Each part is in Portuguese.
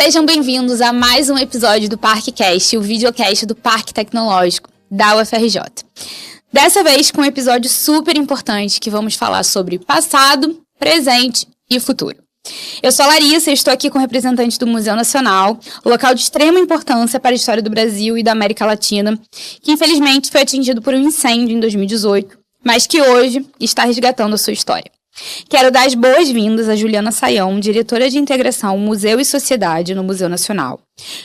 Sejam bem-vindos a mais um episódio do ParqueCast, o videocast do Parque Tecnológico da UFRJ. Dessa vez com um episódio super importante que vamos falar sobre passado, presente e futuro. Eu sou a Larissa e estou aqui com representantes do Museu Nacional, local de extrema importância para a história do Brasil e da América Latina, que infelizmente foi atingido por um incêndio em 2018, mas que hoje está resgatando a sua história. Quero dar as boas-vindas a Juliana Sayão, diretora de integração Museu e Sociedade no Museu Nacional.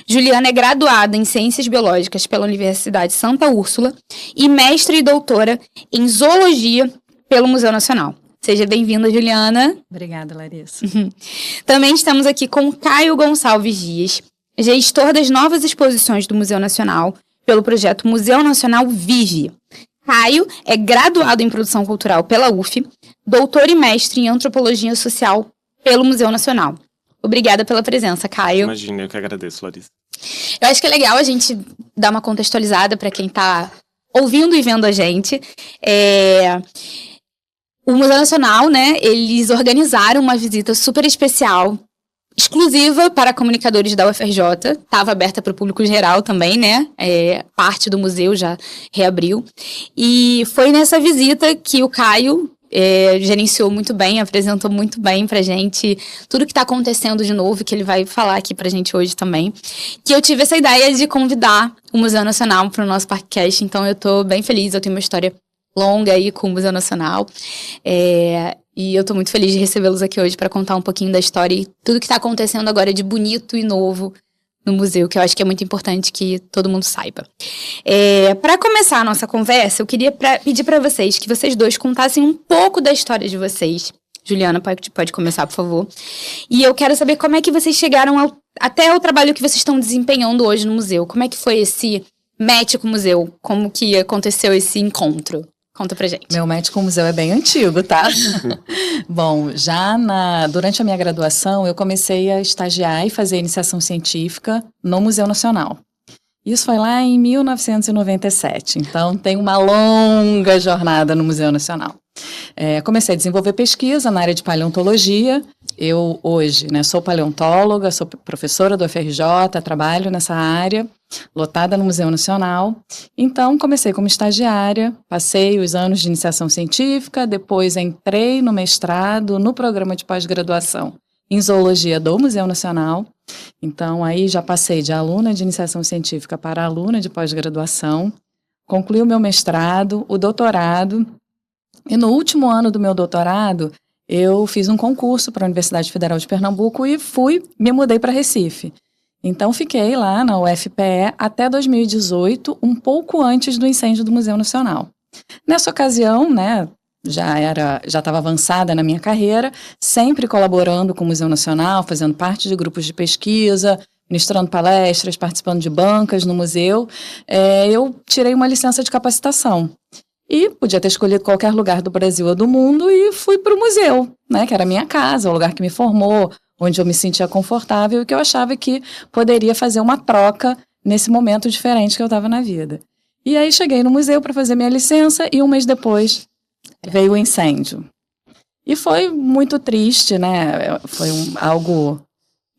Juliana é graduada em Ciências Biológicas pela Universidade Santa Úrsula e mestre e doutora em Zoologia pelo Museu Nacional. Seja bem-vinda, Juliana. Obrigada, Larissa. Também estamos aqui com Caio Gonçalves Dias, gestor das novas exposições do Museu Nacional pelo projeto Museu Nacional Vive. Caio é graduado em Produção Cultural pela UF, doutor e mestre em Antropologia Social pelo Museu Nacional. Obrigada pela presença, Caio. Imagina, eu que agradeço, Larissa. Eu acho que é legal a gente dar uma contextualizada para quem está ouvindo e vendo a gente. O Museu Nacional, né, eles organizaram uma visita super especial, exclusiva para comunicadores da UFRJ, estava aberta para o público geral também, né, parte do museu já reabriu, e foi nessa visita que o Caio gerenciou muito bem, apresentou muito bem pra gente tudo que está acontecendo de novo, que ele vai falar aqui pra gente hoje também, que eu tive essa ideia de convidar o Museu Nacional para o nosso ParqueCast, então eu tô bem feliz, eu tenho uma história longa aí com o Museu Nacional, e eu estou muito feliz de recebê-los aqui hoje para contar um pouquinho da história e tudo que está acontecendo agora de bonito e novo no museu, que eu acho que é muito importante que todo mundo saiba. Para começar a nossa conversa, eu queria pedir para vocês que vocês dois contassem um pouco da história de vocês. Juliana, pode começar, por favor. E eu quero saber como é que vocês chegaram até o trabalho que vocês estão desempenhando hoje no museu. Como é que foi esse match com o museu? Como que aconteceu esse encontro? Conta pra gente. Meu match com o museu é bem antigo, tá? Bom, durante a minha graduação, eu comecei a estagiar e fazer iniciação científica no Museu Nacional. Isso foi lá em 1997, então tem uma longa jornada no Museu Nacional. Comecei a desenvolver pesquisa na área de paleontologia. Eu hoje, sou paleontóloga, sou professora do UFRJ, trabalho nessa área, lotada no Museu Nacional. Então, comecei como estagiária, passei os anos de iniciação científica, depois entrei no mestrado, no programa de pós-graduação em Zoologia do Museu Nacional. Então, aí já passei de aluna de iniciação científica para aluna de pós-graduação, concluí o meu mestrado, o doutorado, e no último ano do meu doutorado, eu fiz um concurso para a Universidade Federal de Pernambuco e me mudei para Recife. Então, fiquei lá na UFPE até 2018, um pouco antes do incêndio do Museu Nacional. Nessa ocasião, já estava avançada na minha carreira, sempre colaborando com o Museu Nacional, fazendo parte de grupos de pesquisa, ministrando palestras, participando de bancas no museu. Eu tirei uma licença de capacitação. E podia ter escolhido qualquer lugar do Brasil ou do mundo e fui para o museu, que era a minha casa, o lugar que me formou, onde eu me sentia confortável e que eu achava que poderia fazer uma troca nesse momento diferente que eu estava na vida. E aí cheguei no museu para fazer minha licença e um mês depois veio o incêndio. E foi muito triste, foi algo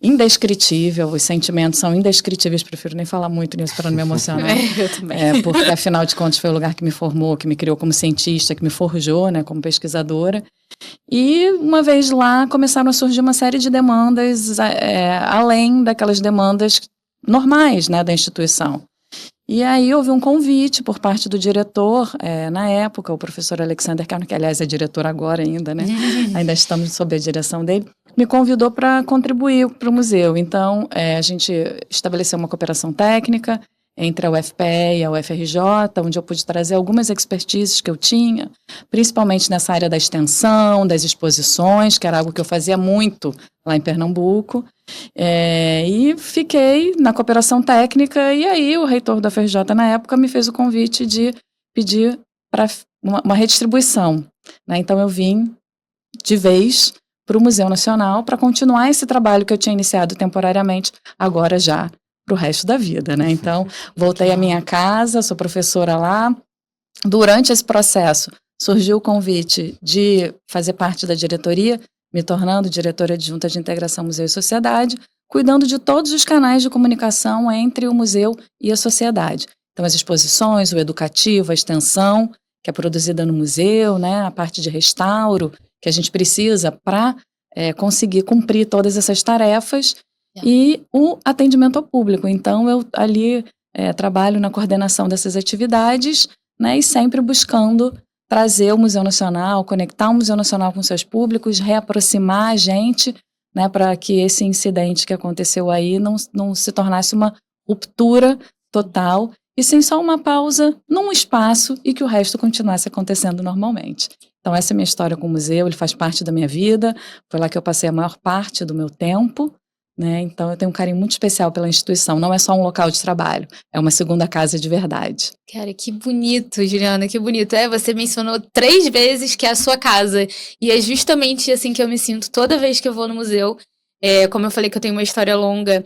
indescritível, os sentimentos são indescritíveis, prefiro nem falar muito nisso para não me emocionar. Eu também. Porque afinal de contas foi o lugar que me formou, que me criou como cientista, que me forjou, como pesquisadora. E uma vez lá começaram a surgir uma série de demandas, além daquelas demandas normais, da instituição. E aí houve um convite por parte do diretor, na época, o professor Alexander Carno, que aliás é diretor agora ainda, ainda estamos sob a direção dele, me convidou para contribuir para o museu. Então, a gente estabeleceu uma cooperação técnica entre a UFPE e a UFRJ, onde eu pude trazer algumas expertises que eu tinha, principalmente nessa área da extensão, das exposições, que era algo que eu fazia muito lá em Pernambuco. E fiquei na cooperação técnica, e aí o reitor da UFRJ na época me fez o convite de pedir para uma redistribuição. Então eu vim de vez para o Museu Nacional para continuar esse trabalho que eu tinha iniciado temporariamente, agora já para o resto da vida, Então, voltei à minha casa, sou professora lá. Durante esse processo, surgiu o convite de fazer parte da diretoria, me tornando diretora adjunta de integração Museu e Sociedade, cuidando de todos os canais de comunicação entre o museu e a sociedade. Então, as exposições, o educativo, a extensão, que é produzida no museu, né, a parte de restauro, que a gente precisa para conseguir cumprir todas essas tarefas, e o atendimento ao público. Então, eu ali trabalho na coordenação dessas atividades, né, e sempre buscando trazer o Museu Nacional, conectar o Museu Nacional com seus públicos, reaproximar a gente, né, para que esse incidente que aconteceu aí não se tornasse uma ruptura total, e sim só uma pausa num espaço e que o resto continuasse acontecendo normalmente. Então, essa é a minha história com o museu, ele faz parte da minha vida, foi lá que eu passei a maior parte do meu tempo, né? Então, eu tenho um carinho muito especial pela instituição, não é só um local de trabalho, é uma segunda casa de verdade. Cara, que bonito, Juliana, que bonito. Você mencionou 3 vezes que é a sua casa, e é justamente assim que eu me sinto toda vez que eu vou no museu. Como eu falei que eu tenho uma história longa,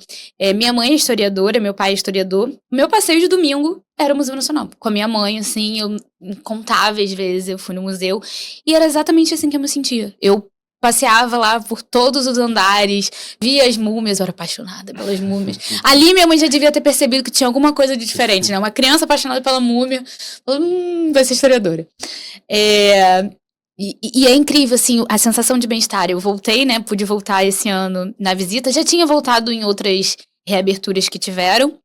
minha mãe é historiadora, meu pai é historiador. Meu passeio de domingo era o Museu Nacional. Com a minha mãe, assim, eu incontáveis vezes eu fui no museu. E era exatamente assim que eu me sentia. Eu passeava lá por todos os andares, via as múmias, eu era apaixonada pelas múmias. Ali minha mãe já devia ter percebido que tinha alguma coisa de diferente, né? Uma criança apaixonada pela múmia, falou, vai ser historiadora. E é incrível, assim, a sensação de bem-estar. Eu voltei, né, pude voltar esse ano na visita. Já tinha voltado em outras reaberturas que tiveram.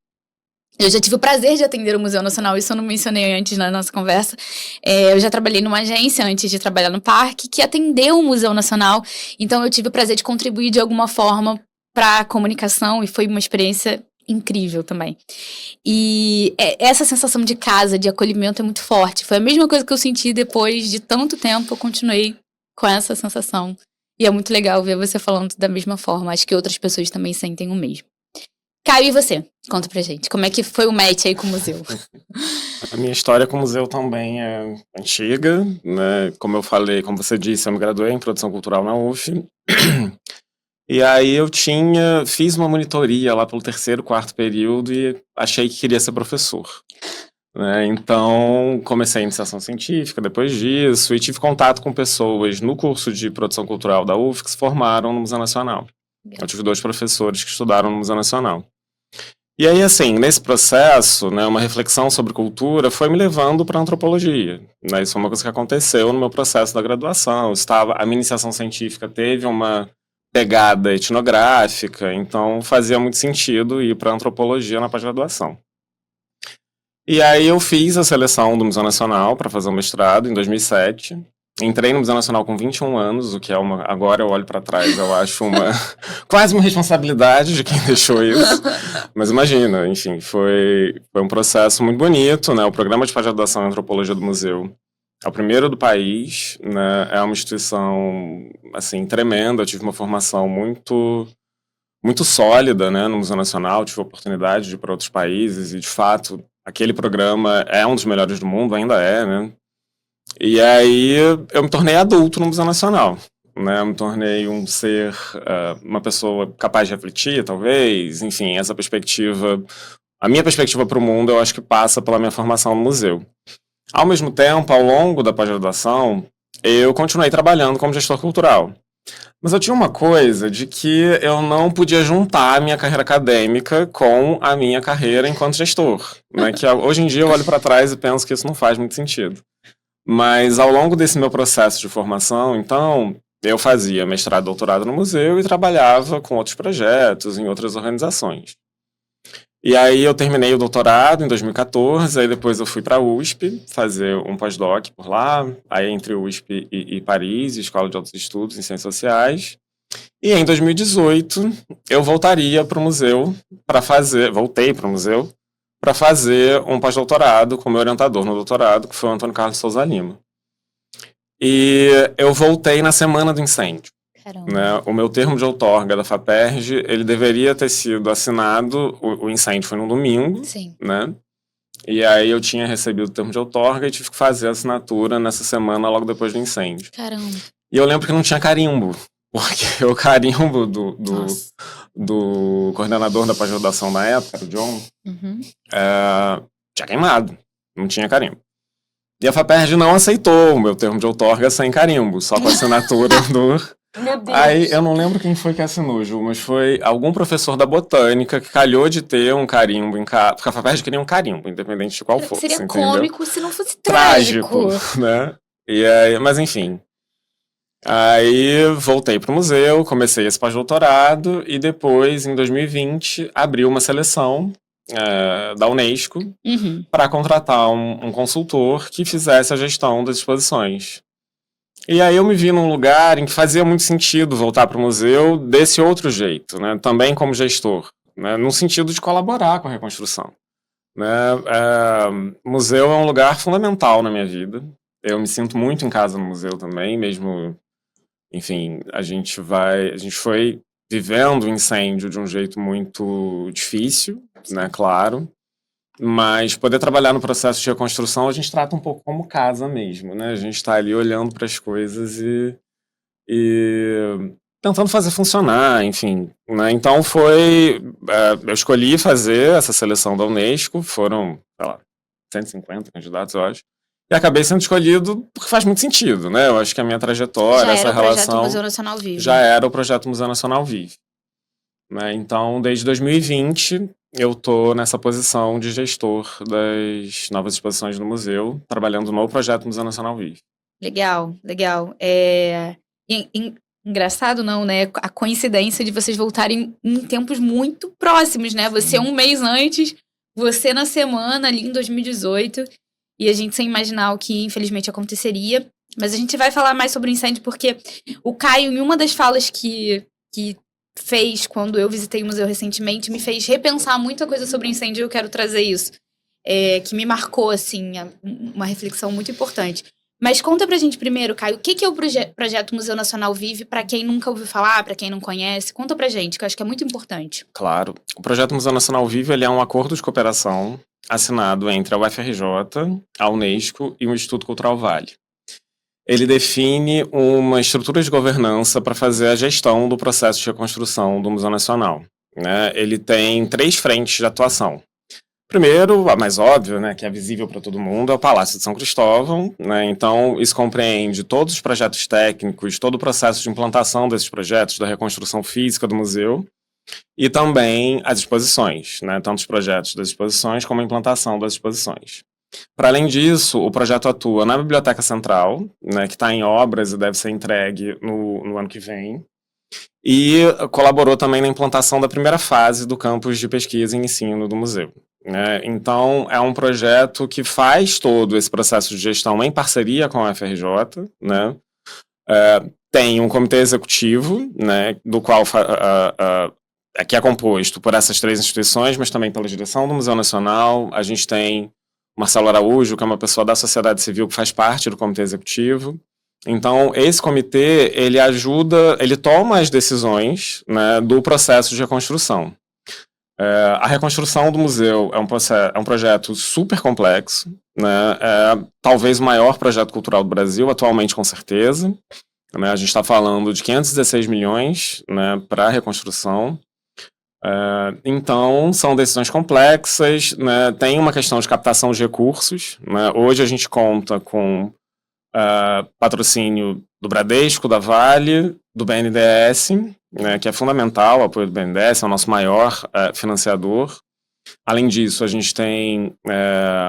Eu já tive o prazer de atender o Museu Nacional, isso eu não mencionei antes na nossa conversa. Eu já trabalhei numa agência antes de trabalhar no parque, que atendeu o Museu Nacional. Então eu tive o prazer de contribuir de alguma forma para a comunicação e foi uma experiência incrível também. E essa sensação de casa, de acolhimento é muito forte. Foi a mesma coisa que eu senti depois de tanto tempo, eu continuei com essa sensação. E é muito legal ver você falando da mesma forma. Acho que outras pessoas também sentem o mesmo. Caio, e você? Conta pra gente. Como é que foi o match aí com o museu? A minha história com o museu também é antiga, né? Como eu falei, como você disse, eu me graduei em produção cultural na UF. E aí eu fiz uma monitoria lá pelo 3º, 4º período e achei que queria ser professor. Né? Então comecei a iniciação científica depois disso e tive contato com pessoas no curso de produção cultural da UF que se formaram no Museu Nacional. Eu tive 2 professores que estudaram no Museu Nacional. E aí, assim, nesse processo, né, uma reflexão sobre cultura foi me levando para a antropologia. Né? Isso foi uma coisa que aconteceu no meu processo da graduação. A minha iniciação científica teve uma pegada etnográfica, então fazia muito sentido ir para a antropologia na pós-graduação. E aí eu fiz a seleção do Museu Nacional para fazer o mestrado em 2007. Entrei no Museu Nacional com 21 anos, o que é agora eu olho para trás, eu acho quase uma responsabilidade de quem deixou isso. Mas imagina, enfim, foi um processo muito bonito, né? O programa de pós-graduação em antropologia do museu é o primeiro do país, né? É uma instituição, assim, tremenda. Eu tive uma formação muito, muito sólida, né, no Museu Nacional. Tive a oportunidade de ir para outros países e, de fato, aquele programa é um dos melhores do mundo, ainda é, né? E aí eu me tornei adulto no Museu Nacional, né? Eu me tornei um ser, uma pessoa capaz de refletir, talvez, enfim, essa perspectiva, a minha perspectiva para o mundo, eu acho que passa pela minha formação no museu. Ao mesmo tempo, ao longo da pós-graduação, eu continuei trabalhando como gestor cultural. Mas eu tinha uma coisa de que eu não podia juntar a minha carreira acadêmica com a minha carreira enquanto gestor, né? Que hoje em dia eu olho para trás e penso que isso não faz muito sentido. Mas ao longo desse meu processo de formação, então, eu fazia mestrado e doutorado no museu e trabalhava com outros projetos em outras organizações. E aí eu terminei o doutorado em 2014, aí depois eu fui para a USP fazer um pós-doc por lá, aí entre USP e Paris, Escola de Altos Estudos em Ciências Sociais. E em 2018 eu voltaria para o museu voltei para o museu para fazer um pós-doutorado com meu orientador no doutorado, que foi o Antônio Carlos Souza Lima. E eu voltei na semana do incêndio. Né? O meu termo de outorga da FAPERJ, ele deveria ter sido assinado, o incêndio foi no domingo, Sim. Né? E aí eu tinha recebido o termo de outorga e tive que fazer a assinatura nessa semana, logo depois do incêndio. Caramba. E eu lembro que não tinha carimbo, porque o carimbo do coordenador da pós-graduação na época, o John, tinha queimado, não tinha carimbo. E a FAPERJ não aceitou o meu termo de outorga sem carimbo, só com a assinatura Meu Deus. Aí, eu não lembro quem foi que assinou, Ju, mas foi algum professor da botânica que foi, mas algum professor da botânica que calhou de ter um carimbo em casa. Porque a FAPERJ queria um carimbo, independente de qual fosse, Seria entendeu? cômico se não fosse trágico. Né? E aí, mas enfim. Aí voltei pro museu, comecei esse pós-doutorado e depois, em 2020, abriu uma seleção da Unesco para contratar um consultor que fizesse a gestão das exposições. E aí eu me vi num lugar em que fazia muito sentido voltar para o museu desse outro jeito, né? Também como gestor, né? No sentido de colaborar com a reconstrução. Né? Museu é um lugar fundamental na minha vida. Eu me sinto muito em casa no museu também, mesmo, enfim, a gente foi vivendo o incêndio de um jeito muito difícil, né? Claro. Mas poder trabalhar no processo de reconstrução, a gente trata um pouco como casa mesmo, né? A gente está ali olhando para as coisas e tentando fazer funcionar, enfim. Né? Então eu escolhi fazer essa seleção da Unesco, foram, sei lá, 150 candidatos, eu acho. E acabei sendo escolhido porque faz muito sentido, né? Eu acho que a minha trajetória, essa relação... Já era o projeto Museu Nacional Vive. Já era o projeto Museu Nacional Vive. Né? Então, desde 2020... eu estou nessa posição de gestor das novas exposições do museu, trabalhando no projeto Museu Nacional Vive. Legal. Engraçado não, né? A coincidência de vocês voltarem em tempos muito próximos, né? Você um mês antes, você na semana ali em 2018, e a gente sem imaginar o que infelizmente aconteceria. Mas a gente vai falar mais sobre o incêndio porque o Caio, em uma das falas que fez quando eu visitei o museu recentemente, me fez repensar muita coisa sobre o incêndio e eu quero trazer isso. Que me marcou, assim, uma reflexão muito importante. Mas conta pra gente primeiro, Caio, o que é o projeto Museu Nacional Vive, pra quem nunca ouviu falar, pra quem não conhece? Conta pra gente, que eu acho que é muito importante. Claro. O projeto Museu Nacional Vive ele é um acordo de cooperação assinado entre a UFRJ, a Unesco e o Instituto Cultural Vale. Ele define uma estrutura de governança para fazer a gestão do processo de reconstrução do Museu Nacional. Né? Ele tem 3 frentes de atuação. Primeiro, a mais óbvia, né, que é visível para todo mundo, é o Palácio de São Cristóvão. Né? Então, isso compreende todos os projetos técnicos, todo o processo de implantação desses projetos, da reconstrução física do museu, e também as exposições, né? Tanto os projetos das exposições como a implantação das exposições. Para além disso, o projeto atua na Biblioteca Central, né, que está em obras e deve ser entregue no ano que vem, e colaborou também na implantação da primeira fase do campus de pesquisa e ensino do museu. Né? Então, é um projeto que faz todo esse processo de gestão em parceria com a UFRJ, né? Tem um comitê executivo, né, do qual que é composto por essas 3 instituições, mas também pela direção do Museu Nacional. A gente tem Marcelo Araújo, que é uma pessoa da sociedade civil que faz parte do comitê executivo. Então, esse comitê, ele toma as decisões, né, do processo de reconstrução. A reconstrução do museu é um projeto super complexo, né, talvez o maior projeto cultural do Brasil, atualmente com certeza. Né, a gente está falando de 516 milhões, né, para a reconstrução. Então, são decisões complexas, né? Tem uma questão de captação de recursos. Né? Hoje a gente conta com patrocínio do Bradesco, da Vale, do BNDES, né? Que é fundamental, o apoio do BNDES, é o nosso maior financiador. Além disso, a gente tem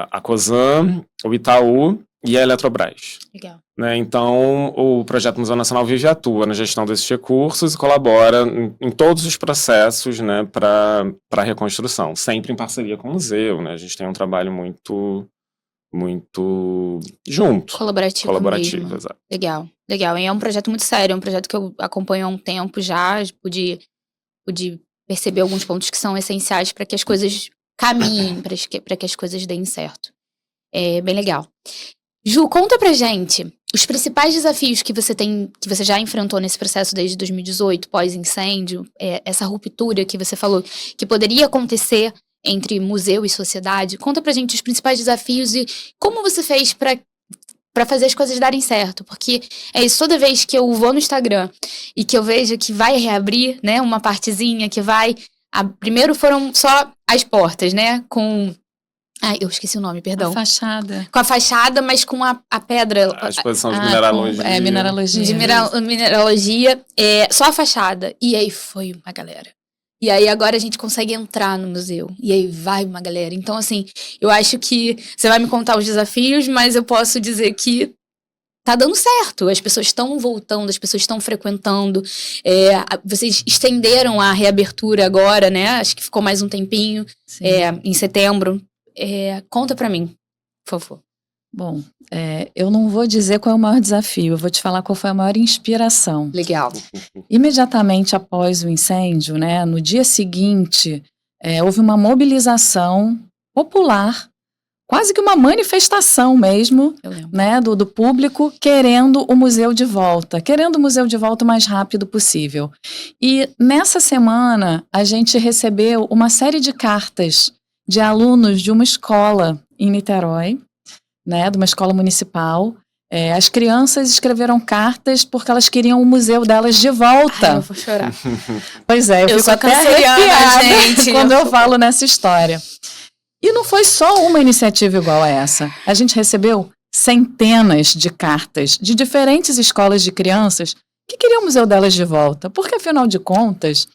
a Cosan, o Itaú e a Eletrobras. Legal. Né? Então, o Projeto Museu Nacional Vive atua na gestão desses recursos e colabora em todos os processos, né, para a reconstrução, sempre em parceria com o museu. Né? A gente tem um trabalho muito junto. Colaborativo, exato. Legal. E é um projeto muito sério, é um projeto que eu acompanho há um tempo já, pude perceber alguns pontos que são essenciais para que as coisas caminhem, para que as coisas deem certo. É bem legal. Ju, conta pra gente os principais desafios que você já enfrentou nesse processo desde 2018, pós-incêndio, essa ruptura que você falou que poderia acontecer entre museu e sociedade. Conta pra gente os principais desafios e como você fez pra fazer as coisas darem certo. Porque é isso, toda vez que eu vou no Instagram e que eu vejo que vai reabrir, né, uma partezinha que vai... Primeiro foram só as portas, né, com Ai, eu esqueci o nome, A perdão. fachada. Com a fachada, mas com a pedra. A exposição de mineralogia. Mineralogia. De mineralogia, só a fachada. E aí foi uma galera. E aí agora a gente consegue entrar no museu. E aí vai uma galera. Então, assim, eu acho que você vai me contar os desafios, mas eu posso dizer que tá dando certo. As pessoas estão voltando, as pessoas estão frequentando. Vocês estenderam a reabertura agora, né? Acho que ficou mais um tempinho, em setembro. Conta pra mim, por favor. Bom, eu não vou dizer qual é o maior desafio, eu vou te falar qual foi a maior inspiração. Legal. Imediatamente após o incêndio, né, no dia seguinte, houve uma mobilização popular, quase que uma manifestação mesmo, Eu lembro. né, do público querendo o museu de volta, o mais rápido possível. E nessa semana, a gente recebeu uma série de cartas de alunos de uma escola em Niterói, né, de uma escola municipal. As crianças escreveram cartas porque elas queriam o museu delas de volta. Ai, eu vou chorar. Pois é, eu fico sou até canceriana, arrepiada gente. quando eu falo nessa história. E não foi só uma iniciativa igual a essa. A gente recebeu centenas de cartas de diferentes escolas de crianças que queriam o museu delas de volta. Porque, afinal de contas,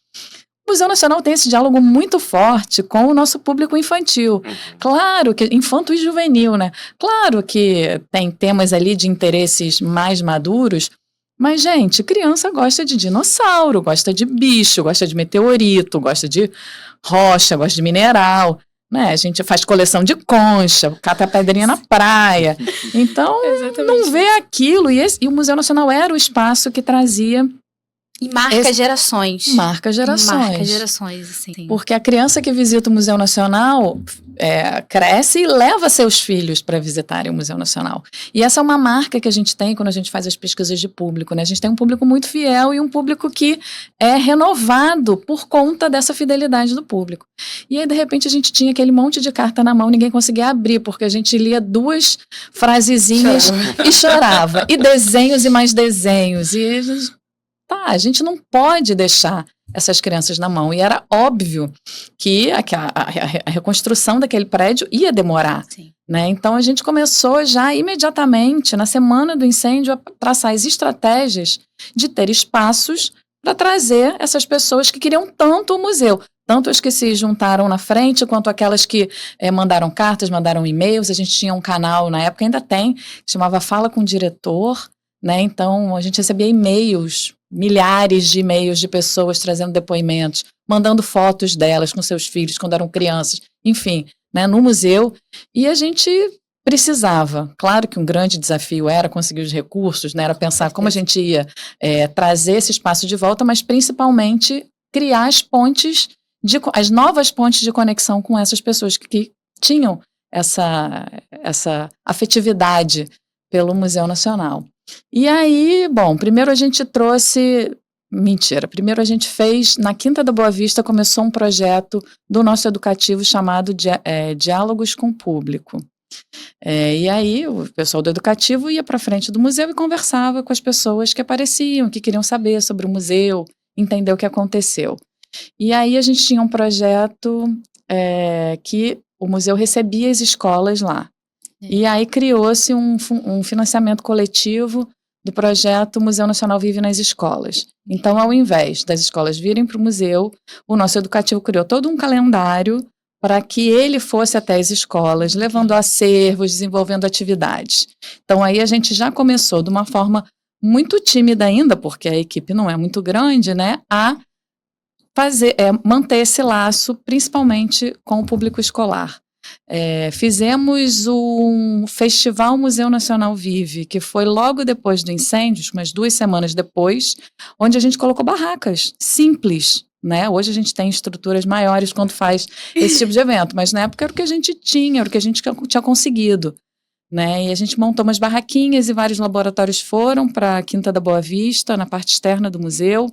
o Museu Nacional tem esse diálogo muito forte com o nosso público infantil. Claro que, infanto e juvenil, né? Claro que tem temas ali de interesses mais maduros, mas, gente, criança gosta de dinossauro, gosta de bicho, gosta de meteorito, gosta de rocha, gosta de mineral, né? A gente faz coleção de concha, cata pedrinha na praia. Então, não vê aquilo. E o Museu Nacional era o espaço que trazia... E marca gerações. Marca gerações. Marca gerações, assim. Porque a criança que visita o Museu Nacional cresce e leva seus filhos para visitarem o Museu Nacional. E essa é uma marca que a gente tem quando a gente faz as pesquisas de público, né? A gente tem um público muito fiel e um público que é renovado por conta dessa fidelidade do público. E aí, de repente, a gente tinha aquele monte de carta na mão, ninguém conseguia abrir, porque a gente lia 2 frasezinhas e chorava. E desenhos e mais desenhos. E a gente não pode deixar essas crianças na mão. E era óbvio que a reconstrução daquele prédio ia demorar. Né? Então, a gente começou já imediatamente, na semana do incêndio, a traçar as estratégias de ter espaços para trazer essas pessoas que queriam tanto o museu. Tanto as que se juntaram na frente, quanto aquelas que mandaram cartas, mandaram e-mails. A gente tinha um canal, na época ainda tem, que chamava Fala com o Diretor. Né? Então, a gente recebia e-mails, milhares de e-mails de pessoas trazendo depoimentos, mandando fotos delas com seus filhos quando eram crianças, enfim, né, no museu. E a gente precisava, claro que um grande desafio era conseguir os recursos, né, era pensar como a gente ia trazer esse espaço de volta, mas principalmente criar as novas pontes de conexão com essas pessoas que tinham essa afetividade pelo Museu Nacional. E aí, bom, primeiro a gente fez, na Quinta da Boa Vista, começou um projeto do nosso educativo chamado Diálogos com o Público. E aí o pessoal do educativo ia para frente do museu e conversava com as pessoas que apareciam, que queriam saber sobre o museu, entender o que aconteceu. E aí a gente tinha um projeto que o museu recebia as escolas lá. E aí criou-se um financiamento coletivo do projeto Museu Nacional Vive nas Escolas. Então, ao invés das escolas virem para o museu, o nosso educativo criou todo um calendário para que ele fosse até as escolas, levando acervos, desenvolvendo atividades. Então, aí a gente já começou de uma forma muito tímida ainda, porque a equipe não é muito grande, né, a manter esse laço, principalmente com o público escolar. Fizemos um Festival Museu Nacional Vive, que foi logo depois do incêndio, umas 2 semanas depois, onde a gente colocou barracas simples, né? Hoje a gente tem estruturas maiores quando faz esse tipo de evento, mas na época era o que a gente tinha, era o que a gente tinha conseguido, né? E a gente montou umas barraquinhas e vários laboratórios foram para a Quinta da Boa Vista, na parte externa do museu,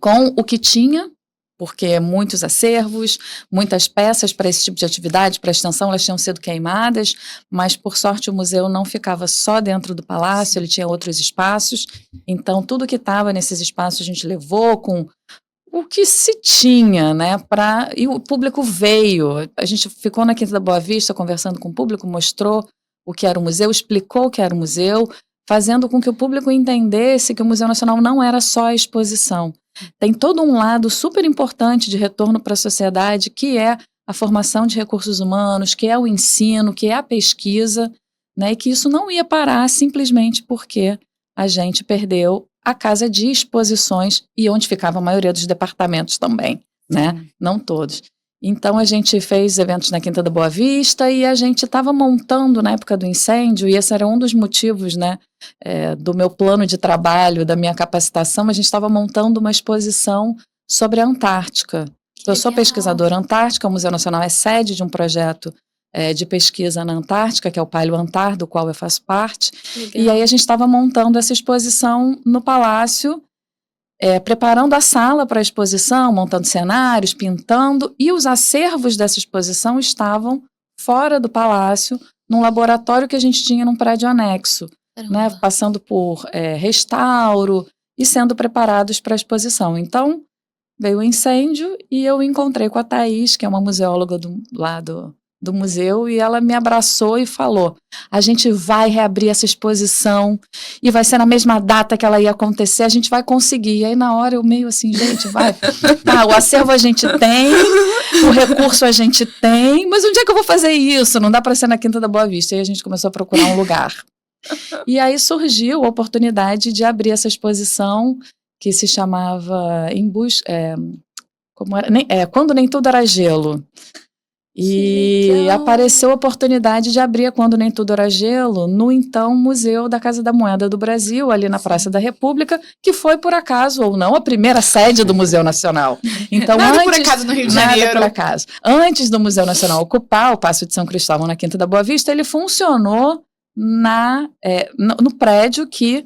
com o que tinha, porque muitos acervos, muitas peças para esse tipo de atividade, para extensão, elas tinham sido queimadas, mas por sorte o museu não ficava só dentro do palácio, ele tinha outros espaços, então tudo que estava nesses espaços a gente levou com o que se tinha, né? E o público veio. A gente ficou na Quinta da Boa Vista conversando com o público, mostrou o que era o museu, explicou o que era o museu, fazendo com que o público entendesse que o Museu Nacional não era só a exposição. Tem todo um lado super importante de retorno para a sociedade, que é a formação de recursos humanos, que é o ensino, que é a pesquisa, né? E que isso não ia parar simplesmente porque a gente perdeu a casa de exposições e onde ficava a maioria dos departamentos também, né? Não todos. Então, a gente fez eventos na Quinta da Boa Vista e a gente estava montando, na época do incêndio, e esse era um dos motivos, né, do meu plano de trabalho, da minha capacitação, a gente estava montando uma exposição sobre a Antártica. Eu sou pesquisadora antártica, o Museu Nacional é sede de um projeto de pesquisa na Antártica, que é o Paleoantar, do qual eu faço parte. Legal. E aí a gente estava montando essa exposição no Palácio, preparando a sala para a exposição, montando cenários, pintando, e os acervos dessa exposição estavam fora do palácio, num laboratório que a gente tinha num prédio anexo, né, passando por restauro e sendo preparados para a exposição. Então, veio o incêndio e eu encontrei com a Thaís, que é uma museóloga lá do museu, e ela me abraçou e falou: a gente vai reabrir essa exposição e vai ser na mesma data que ela ia acontecer, a gente vai conseguir. E aí na hora eu meio assim, gente, vai, tá, o acervo a gente tem, o recurso a gente tem, mas onde é que eu vou fazer isso? Não dá para ser na Quinta da Boa Vista. E aí a gente começou a procurar um lugar. E aí surgiu a oportunidade de abrir essa exposição que se chamava Quando Nem Tudo Era Gelo. E apareceu a oportunidade de abrir Quando Nem Tudo Era Gelo no então Museu da Casa da Moeda do Brasil, ali na Praça da República, que foi, por acaso ou não, a primeira sede do Museu Nacional. Então, nada por acaso no Rio de Janeiro. Nada por acaso. Antes do Museu Nacional ocupar o Paço de São Cristóvão na Quinta da Boa Vista, ele funcionou no prédio que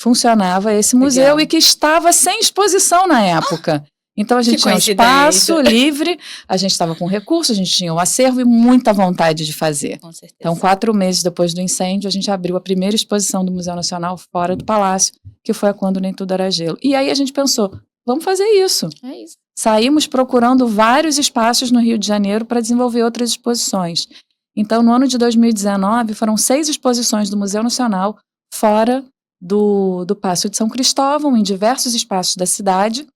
funcionava esse museu. Legal. E que estava sem exposição na época. Então, a gente tinha um espaço livre, a gente estava com recursos, a gente tinha um acervo e muita vontade de fazer. Com certeza. Então, 4 meses depois do incêndio, a gente abriu a primeira exposição do Museu Nacional fora do Palácio, que foi a Quando Nem Tudo Era Gelo. E aí a gente pensou, vamos fazer isso. É isso. Saímos procurando vários espaços no Rio de Janeiro para desenvolver outras exposições. Então, no ano de 2019, foram 6 exposições do Museu Nacional fora do Paço de São Cristóvão, em diversos espaços da cidade.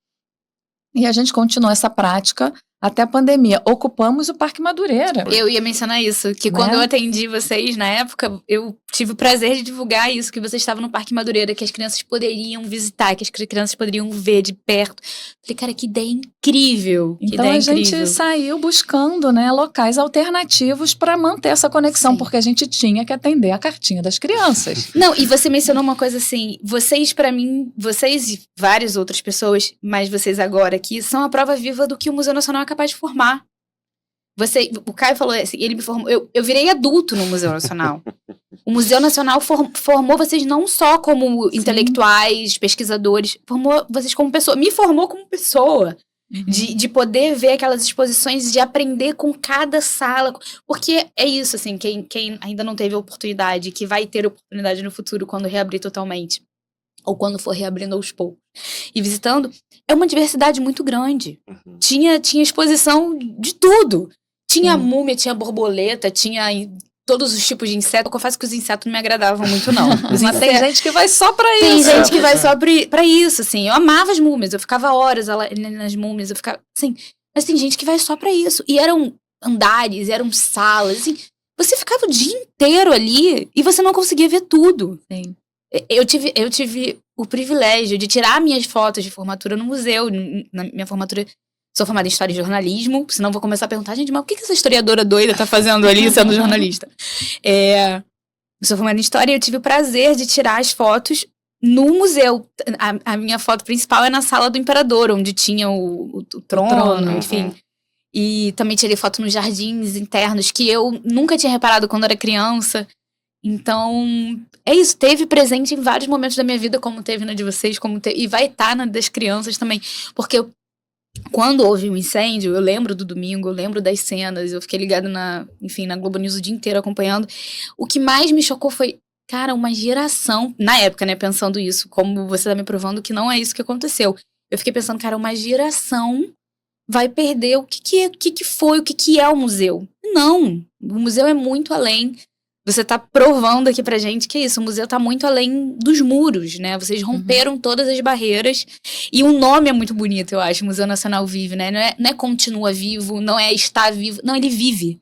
E a gente continuou essa prática até a pandemia. Ocupamos o Parque Madureira. Eu ia mencionar isso, que quando eu atendi vocês, na época, eu tive o prazer de divulgar isso, que vocês estavam no Parque Madureira, que as crianças poderiam visitar, que as crianças poderiam ver de perto. Falei, cara, que ideia incrível. Então a gente saiu buscando, né, locais alternativos para manter essa conexão, porque a gente tinha que atender a cartinha das crianças. Não, e você mencionou uma coisa assim, vocês, para mim, vocês e várias outras pessoas, mas vocês agora aqui, são a prova viva do que o Museu Nacional é capaz de formar. O Caio falou assim, ele me formou, eu virei adulto no Museu Nacional. O Museu Nacional formou vocês não só como intelectuais, pesquisadores, formou vocês como pessoa, me formou como pessoa. De poder ver aquelas exposições, de aprender com cada sala. Porque é isso, assim, quem ainda não teve a oportunidade, que vai ter oportunidade no futuro quando reabrir totalmente, ou quando for reabrindo aos poucos, e visitando, é uma diversidade muito grande. Tinha exposição de tudo. Tinha múmia, tinha borboleta, tinha todos os tipos de inseto. Eu confesso que os insetos não me agradavam muito, não. Mas tem gente que vai só pra isso. Tem gente que vai só pra isso, assim. Eu amava as múmias, eu ficava horas nas múmias, eu ficava, assim. Mas tem gente que vai só pra isso. E eram andares, eram salas, assim. Você ficava o dia inteiro ali e você não conseguia ver tudo. Sim. Eu tive o privilégio de tirar minhas fotos de formatura no museu. Na minha formatura, sou formada em História e Jornalismo, senão vou começar a perguntar, gente, mas o que essa historiadora doida tá fazendo ali sendo jornalista? Sou formada em História e eu tive o prazer de tirar as fotos no museu. A minha foto principal é na Sala do Imperador, onde tinha o trono, enfim. E também tirei foto nos jardins internos, que eu nunca tinha reparado quando era criança. Então, é isso, teve presente em vários momentos da minha vida, como teve na de vocês, e vai estar na das crianças também, porque quando houve um incêndio, eu lembro do domingo, eu lembro das cenas, eu fiquei ligada na Globo News o dia inteiro acompanhando. O que mais me chocou foi, cara, uma geração, na época, né, pensando isso, como você tá me provando que não é isso que aconteceu. eu fiquei pensando, cara, uma geração vai perder o que foi, o que é o museu. Não, o museu é muito além. Você tá provando aqui pra gente que é isso, o museu tá muito além dos muros, né? Vocês romperam todas as barreiras. E o nome é muito bonito, eu acho, Museu Nacional Vive, né? Não é continua vivo, não é está vivo, não, ele vive.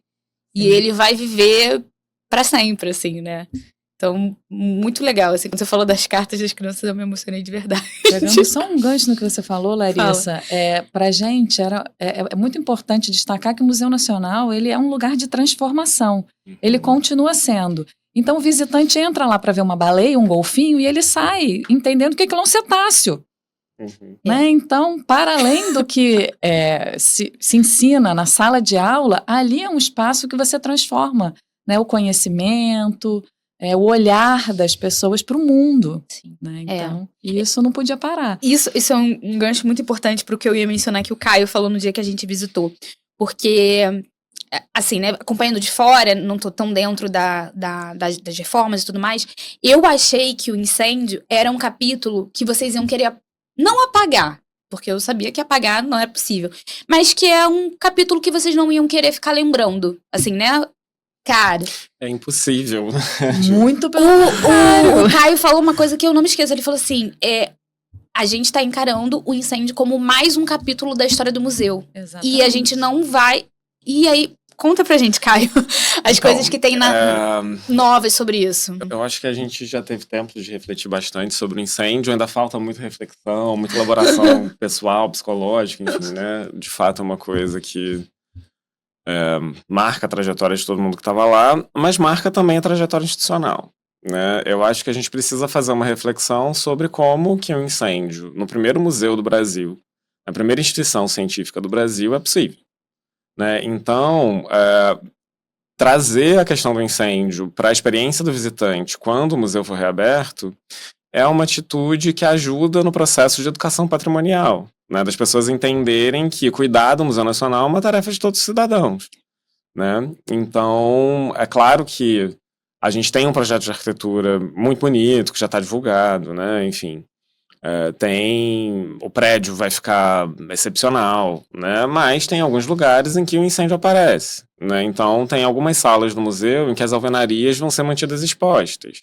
E ele vai viver pra sempre, assim, né? Então, muito legal, assim, quando você falou das cartas das crianças, eu me emocionei de verdade. Pegando só um gancho no que você falou, Larissa, pra gente é muito importante destacar que o Museu Nacional, ele é um lugar de transformação, ele continua sendo. Então o visitante entra lá para ver uma baleia, um golfinho, e ele sai entendendo que aquilo é um cetáceo. Né? Então, para além do que se ensina na sala de aula, ali é um espaço que você transforma, né? O conhecimento, o olhar das pessoas para o mundo. Sim. Né? Então, isso não podia parar. Isso é um gancho muito importante para o que eu ia mencionar que o Caio falou no dia que a gente visitou. Porque, assim, né, acompanhando de fora, não tô tão dentro das reformas e tudo mais, eu achei que o incêndio era um capítulo que vocês iam querer não apagar, porque eu sabia que apagar não era possível, mas que é um capítulo que vocês não iam querer ficar lembrando, assim, né? Cara... É impossível. Muito pelo contrário. O Caio falou uma coisa que eu não me esqueço, ele falou assim, a gente tá encarando o incêndio como mais um capítulo da história do museu. Exatamente. E a gente não vai... E aí, conta pra gente, Caio, as coisas que tem novas sobre isso. Eu acho que a gente já teve tempo de refletir bastante sobre o incêndio, ainda falta muita reflexão, muita elaboração pessoal, psicológica, enfim, né? De fato é uma coisa que marca a trajetória de todo mundo que estava lá, mas marca também a trajetória institucional. Né? Eu acho que a gente precisa fazer uma reflexão sobre como que um incêndio no primeiro museu do Brasil, na primeira instituição científica do Brasil, é possível. Né? Então, trazer a questão do incêndio para a experiência do visitante quando o museu for reaberto é uma atitude que ajuda no processo de educação patrimonial, né? Das pessoas entenderem que cuidar do Museu Nacional é uma tarefa de todos os cidadãos. Né? Então, é claro que a gente tem um projeto de arquitetura muito bonito, que já está divulgado, né? Enfim. O prédio vai ficar excepcional, né? Mas tem alguns lugares em que o incêndio aparece, né? Então tem algumas salas do museu em que as alvenarias vão ser mantidas expostas,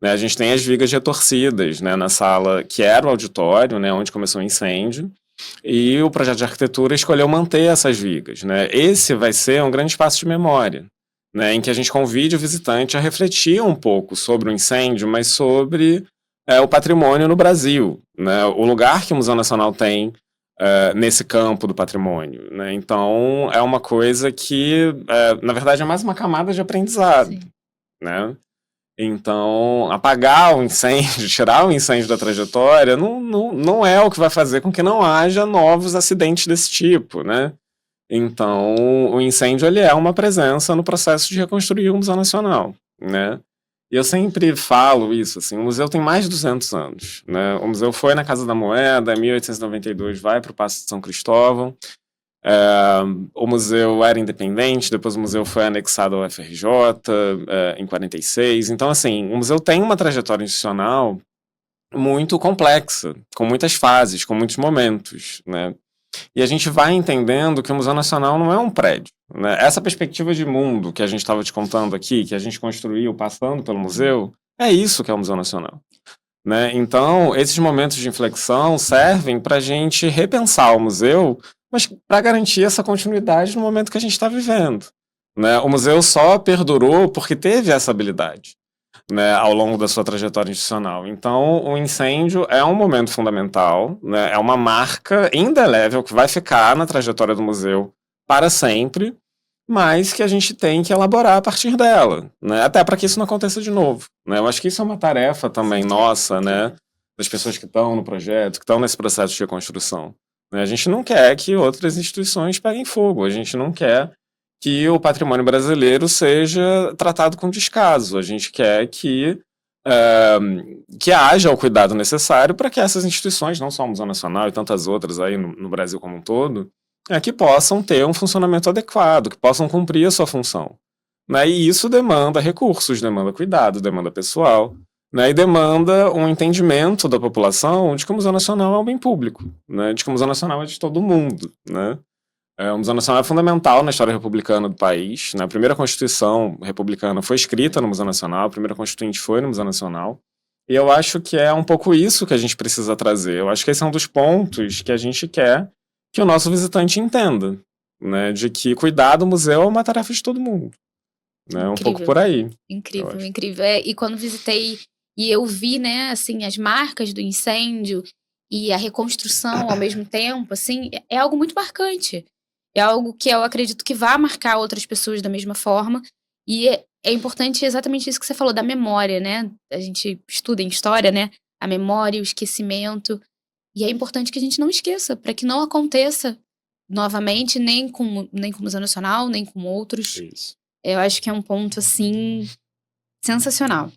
né? A gente tem as vigas retorcidas, né? Na sala que era o auditório, né? Onde começou o incêndio, e o projeto de arquitetura escolheu manter essas vigas, né? Esse vai ser um grande espaço de memória, né? Em que a gente convide o visitante a refletir um pouco sobre o incêndio, mas sobre o patrimônio no Brasil, né? O lugar que o Museu Nacional tem nesse campo do patrimônio. Né? Então, é uma coisa que, na verdade, é mais uma camada de aprendizado. Né? Então, apagar o incêndio, tirar o incêndio da trajetória, não é o que vai fazer com que não haja novos acidentes desse tipo. Né? Então, o incêndio ele é uma presença no processo de reconstruir o Museu Nacional. Né? E eu sempre falo isso, assim, o museu tem mais de 200 anos, né? O museu foi na Casa da Moeda, em 1892 vai para o Paço de São Cristóvão. O museu era independente, depois o museu foi anexado ao FRJ em 46. Então, assim, o museu tem uma trajetória institucional muito complexa, com muitas fases, com muitos momentos, né? E a gente vai entendendo que o Museu Nacional não é um prédio. Né? Essa perspectiva de mundo que a gente estava te contando aqui, que a gente construiu passando pelo museu, é isso que é o Museu Nacional. Né? Então, esses momentos de inflexão servem para a gente repensar o museu, mas para garantir essa continuidade no momento que a gente está vivendo. Né? O museu só perdurou porque teve essa habilidade. Né, ao longo da sua trajetória institucional. Então, o incêndio é um momento fundamental, né, é uma marca indelével que vai ficar na trajetória do museu para sempre, mas que a gente tem que elaborar a partir dela, né, até para que isso não aconteça de novo. Né. Eu acho que isso é uma tarefa também nossa, né, das pessoas que estão no projeto, que estão nesse processo de reconstrução. Né. A gente não quer que outras instituições peguem fogo, a gente não quer que o patrimônio brasileiro seja tratado com descaso. A gente quer que haja o cuidado necessário para que essas instituições, não só o Museu Nacional e tantas outras aí no Brasil como um todo, que possam ter um funcionamento adequado, que possam cumprir a sua função. Né? E isso demanda recursos, demanda cuidado, demanda pessoal. né, e demanda um entendimento da população de que o Museu Nacional é um bem público, né, de que o Museu Nacional é de todo mundo, né. O Museu Nacional é fundamental na história republicana do país, né, a primeira Constituição republicana foi escrita no Museu Nacional, a primeira Constituinte foi no Museu Nacional, e eu acho que é um pouco isso que a gente precisa trazer. Eu acho que esse é um dos pontos que a gente quer que o nosso visitante entenda, né, de que cuidar do museu é uma tarefa de todo mundo, né, um pouco por aí. Incrível, incrível. E quando visitei e eu vi, né, assim, as marcas do incêndio e a reconstrução ao mesmo tempo, assim, é algo muito marcante. É algo que eu acredito que vai marcar outras pessoas da mesma forma. E é importante exatamente isso que você falou, da memória, né? A gente estuda em história, né? A memória, o esquecimento. E é importante que a gente não esqueça, para que não aconteça novamente, nem com o Museu Nacional, nem com outros. Isso. Eu acho que é um ponto, assim, sensacional.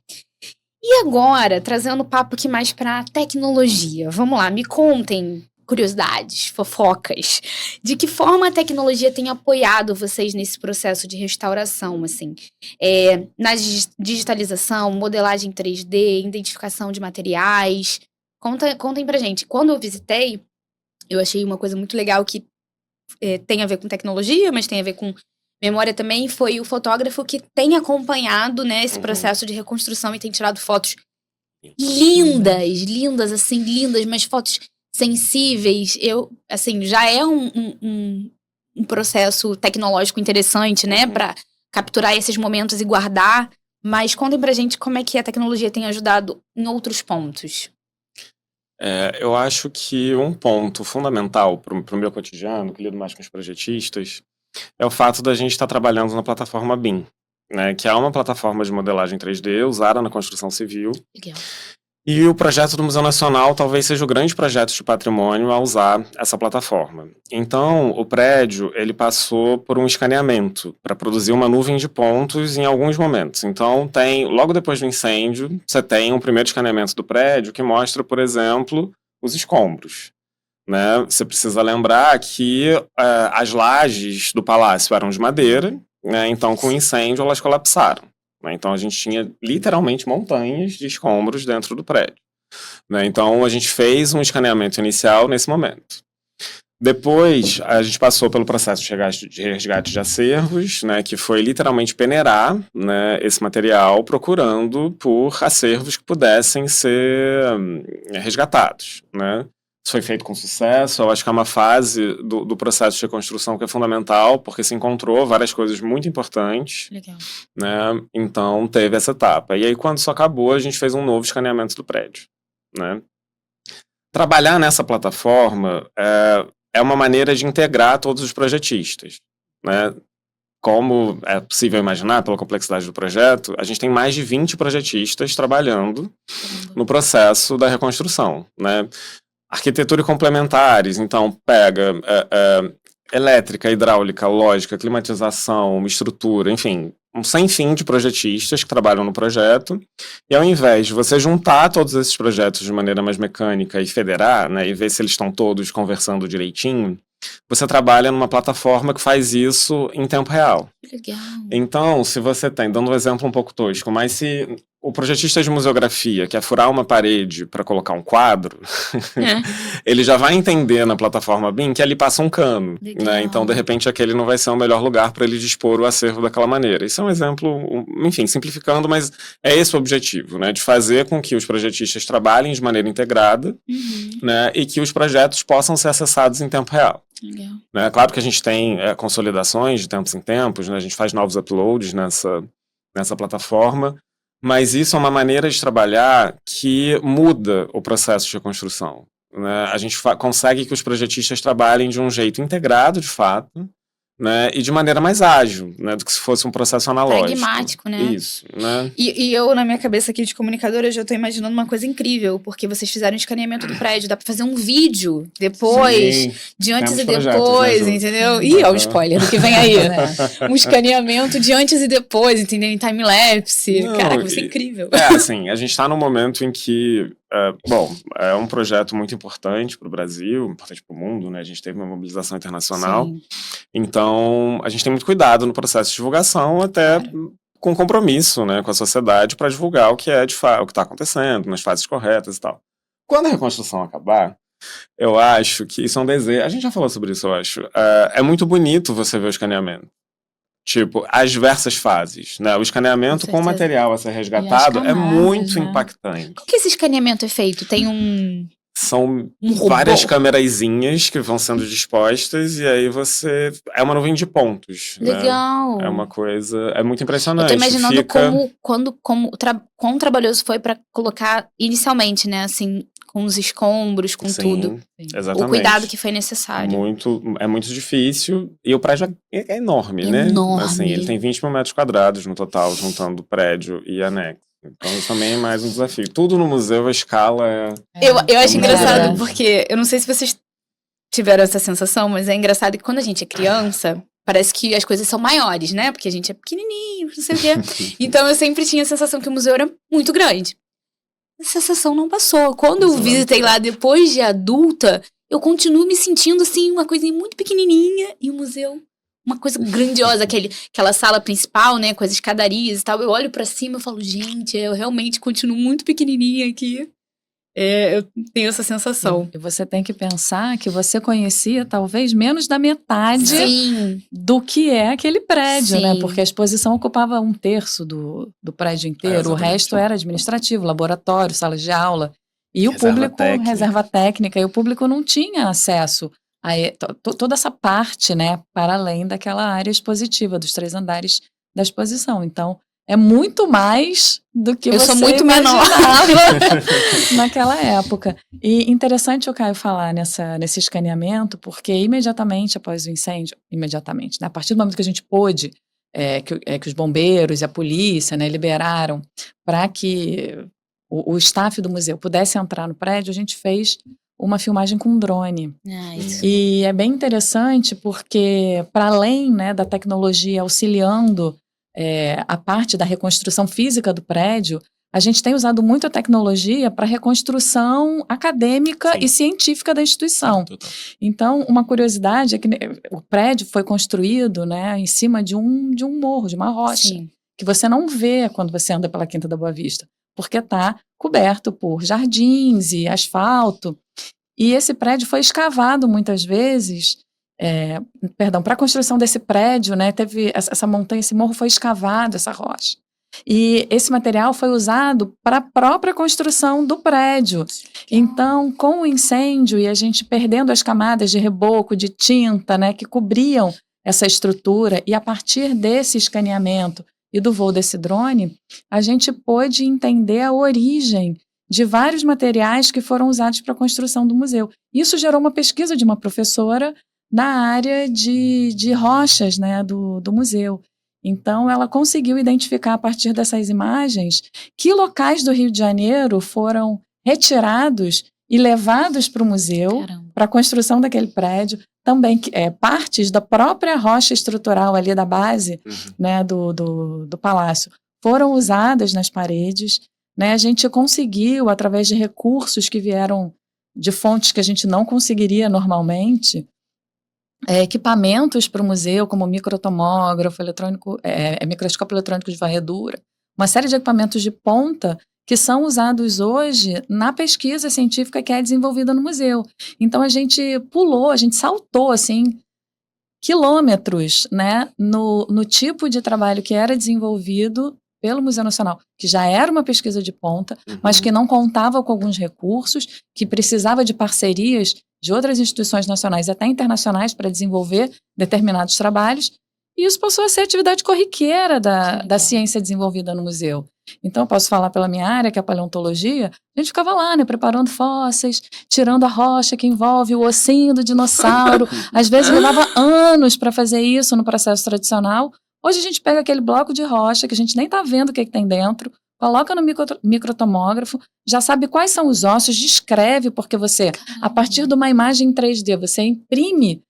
E agora, trazendo o papo aqui mais para tecnologia. Vamos lá, me contem curiosidades, fofocas. De que forma a tecnologia tem apoiado vocês nesse processo de restauração, assim? Na digitalização, modelagem 3D, identificação de materiais. Contem pra gente. Quando eu visitei, eu achei uma coisa muito legal que tem a ver com tecnologia, mas tem a ver com memória também. Foi o fotógrafo que tem acompanhado, né, esse processo de reconstrução e tem tirado fotos lindas, assim, lindas, mas fotos sensíveis. Assim, já é um processo tecnológico interessante, né, pra capturar esses momentos e guardar. Mas contem pra gente como é que a tecnologia tem ajudado em outros pontos. Eu acho que um ponto fundamental para o meu cotidiano, que eu lido mais com os projetistas, é o fato da gente estar trabalhando na plataforma BIM, né, que é uma plataforma de modelagem 3D usada na construção civil. Legal. E o projeto do Museu Nacional talvez seja o grande projeto de patrimônio a usar essa plataforma. Então, o prédio, ele passou por um escaneamento para produzir uma nuvem de pontos em alguns momentos. Então, logo depois do incêndio, você tem um primeiro escaneamento do prédio que mostra, por exemplo, os escombros, né? Você precisa lembrar que as lajes do palácio eram de madeira, né? Então, com o incêndio, elas colapsaram. Então a gente tinha literalmente montanhas de escombros dentro do prédio, né? Então a gente fez um escaneamento inicial nesse momento. Depois a gente passou pelo processo de resgate de acervos, né, que foi literalmente peneirar, né, esse material procurando por acervos que pudessem ser resgatados, né? Isso foi feito com sucesso. Eu acho que é uma fase do processo de reconstrução que é fundamental, porque se encontrou várias coisas muito importantes. Legal. Né? Então, teve essa etapa. E aí, quando isso acabou, a gente fez um novo escaneamento do prédio. Né? Trabalhar nessa plataforma é uma maneira de integrar todos os projetistas. Né? Como é possível imaginar, pela complexidade do projeto, a gente tem mais de 20 projetistas trabalhando no processo da reconstrução. Né? Arquitetura e complementares, então pega elétrica, hidráulica, lógica, climatização, estrutura, enfim, um sem fim de projetistas que trabalham no projeto, e ao invés de você juntar todos esses projetos de maneira mais mecânica e federar, né, e ver se eles estão todos conversando direitinho, você trabalha numa plataforma que faz isso em tempo real. Legal. Então, se você tem, dando um exemplo um pouco tosco, mas se o projetista de museografia quer furar uma parede para colocar um quadro, ele já vai entender na plataforma BIM que ali passa um cano, né? Então, de repente, aquele não vai ser o melhor lugar para ele dispor o acervo daquela maneira. Isso é um exemplo, enfim, simplificando, mas é esse o objetivo, né? De fazer com que os projetistas trabalhem de maneira integrada, né? E que os projetos possam ser acessados em tempo real. Legal. Né? Claro que a gente tem consolidações de tempos em tempos, né? A gente faz novos uploads nessa plataforma, mas isso é uma maneira de trabalhar que muda o processo de reconstrução. Né? A gente consegue que os projetistas trabalhem de um jeito integrado, de fato, né? E de maneira mais ágil, né? Do que se fosse um processo analógico. Pragmático, né? Isso, né? E eu, na minha cabeça aqui de comunicadora, eu já tô imaginando uma coisa incrível, porque vocês fizeram um escaneamento do prédio, dá pra fazer um vídeo depois, Sim, de antes e temos depois, projetos, né, entendeu? Ih, ó o spoiler do que vem aí, né? Um escaneamento de antes e depois, entendeu? Em time-lapse. Caraca, vai ser incrível. Assim, a gente tá num momento em que, é um projeto muito importante para o Brasil, importante para o mundo, né? A gente teve uma mobilização internacional. Sim. Então, a gente tem muito cuidado no processo de divulgação, até com compromisso, né, com a sociedade para divulgar o que é o que está acontecendo, nas fases corretas e tal. Quando a reconstrução acabar, eu acho que isso é um desejo. A gente já falou sobre isso, eu acho. É muito bonito você ver o escaneamento. Tipo, as diversas fases, né? O escaneamento com o material a ser resgatado é muito impactante. Como que esse escaneamento é feito? Tem São várias câmerazinhas que vão sendo dispostas e aí você... É uma nuvem de pontos. Legal. Né? É uma coisa... É muito impressionante. Eu tô imaginando quão trabalhoso foi pra colocar inicialmente, né? Assim, com os escombros, com tudo. Exatamente. O cuidado que foi necessário. É muito difícil. E o prédio é enorme, né? Assim, ele tem 20 mil metros quadrados no total, juntando o prédio e anexo. Então isso também é mais um desafio. Tudo no museu, a escala é... Eu acho engraçado, porque eu não sei se vocês tiveram essa sensação, mas é engraçado que quando a gente é criança, parece que as coisas são maiores, né? Porque a gente é pequenininho, não sei o quê. Então eu sempre tinha a sensação que o museu era muito grande. Essa sensação não passou. Quando eu visitei lá depois de adulta, eu continuo me sentindo assim, uma coisa muito pequenininha, e o museu... Uma coisa grandiosa, aquela sala principal, né, com as escadarias e tal. Eu olho pra cima e falo, gente, eu realmente continuo muito pequenininha aqui. Eu tenho essa sensação. E você tem que pensar que você conhecia talvez menos da metade do que é aquele prédio, né? Porque a exposição ocupava 1/3 do prédio inteiro. O resto era administrativo, laboratório, sala de aula. E o público, reserva técnica, e o público não tinha acesso a toda essa parte, né, para além daquela área expositiva, dos 3 andares da exposição. Então, é muito mais do que você imaginava. Eu sou muito menor naquela época. E interessante o Caio falar nesse escaneamento, porque imediatamente após o incêndio, né, a partir do momento que a gente pôde, que os bombeiros e a polícia, né, liberaram para que o staff do museu pudesse entrar no prédio, a gente fez uma filmagem com drone. E é bem interessante porque, para além, né, da tecnologia auxiliando a parte da reconstrução física do prédio, a gente tem usado muito a tecnologia para a reconstrução acadêmica e científica da instituição. Então, uma curiosidade é que o prédio foi construído, né, em cima de um morro, de uma rocha, que você não vê quando você anda pela Quinta da Boa Vista, porque está coberto por jardins e asfalto. E esse prédio foi escavado muitas vezes, para a construção desse prédio, né, teve essa montanha, esse morro foi escavado, essa rocha. E esse material foi usado para a própria construção do prédio. Então, com o incêndio e a gente perdendo as camadas de reboco, de tinta, né, que cobriam essa estrutura, e a partir desse escaneamento e do voo desse drone, a gente pôde entender a origem de vários materiais que foram usados para a construção do museu. Isso gerou uma pesquisa de uma professora na área de rochas, né, do museu. Então, ela conseguiu identificar, a partir dessas imagens, que locais do Rio de Janeiro foram retirados e levados para o museu, para a construção daquele prédio. Também partes da própria rocha estrutural ali da base, né, do palácio foram usadas nas paredes. Né, a gente conseguiu, através de recursos que vieram de fontes que a gente não conseguiria normalmente, equipamentos para o museu, como microtomógrafo, microscópio eletrônico de varredura, uma série de equipamentos de ponta que são usados hoje na pesquisa científica que é desenvolvida no museu. Então a gente saltou assim, quilômetros, né, no tipo de trabalho que era desenvolvido pelo Museu Nacional, que já era uma pesquisa de ponta, mas que não contava com alguns recursos, que precisava de parcerias de outras instituições nacionais e até internacionais para desenvolver determinados trabalhos, e isso passou a ser atividade corriqueira da ciência desenvolvida no museu. Então, eu posso falar pela minha área, que é a paleontologia, a gente ficava lá, né, preparando fósseis, tirando a rocha que envolve o ossinho do dinossauro, às vezes levava anos para fazer isso no processo tradicional. Hoje a gente pega aquele bloco de rocha que a gente nem está vendo o que tem dentro, coloca no microtomógrafo, já sabe quais são os ossos, descreve, porque você, a partir de uma imagem em 3D, você imprime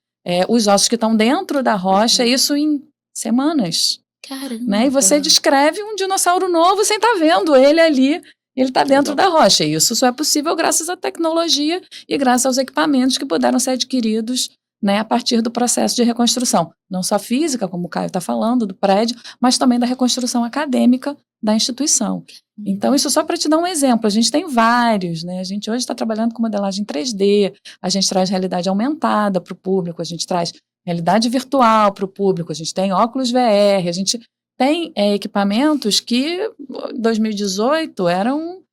os ossos que estão dentro da rocha, isso em semanas. Caramba! Né? E você descreve um dinossauro novo sem estar vendo ele ali, ele está dentro da rocha. E isso só é possível graças à tecnologia e graças aos equipamentos que puderam ser adquiridos né, a partir do processo de reconstrução, não só física, como o Caio está falando, do prédio, mas também da reconstrução acadêmica da instituição. Então, isso só para te dar um exemplo, a gente tem vários, né? A gente hoje está trabalhando com modelagem 3D, a gente traz realidade aumentada para o público, a gente traz realidade virtual para o público, a gente tem óculos VR, a gente tem equipamentos que em 2018 eram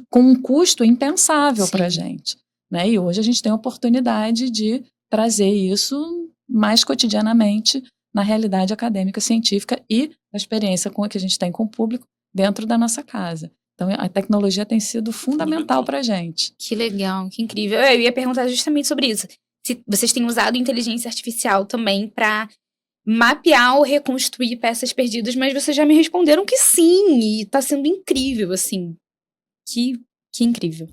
com um custo impensável para a gente, né? E hoje a gente tem a oportunidade de trazer isso mais cotidianamente na realidade acadêmica, científica e na experiência que a gente tem com o público dentro da nossa casa. Então, a tecnologia tem sido fundamental para a gente. Que legal, que incrível. Eu ia perguntar justamente sobre isso. Se vocês têm usado inteligência artificial também para mapear ou reconstruir peças perdidas, mas vocês já me responderam que sim, e tá sendo incrível, assim. Que incrível.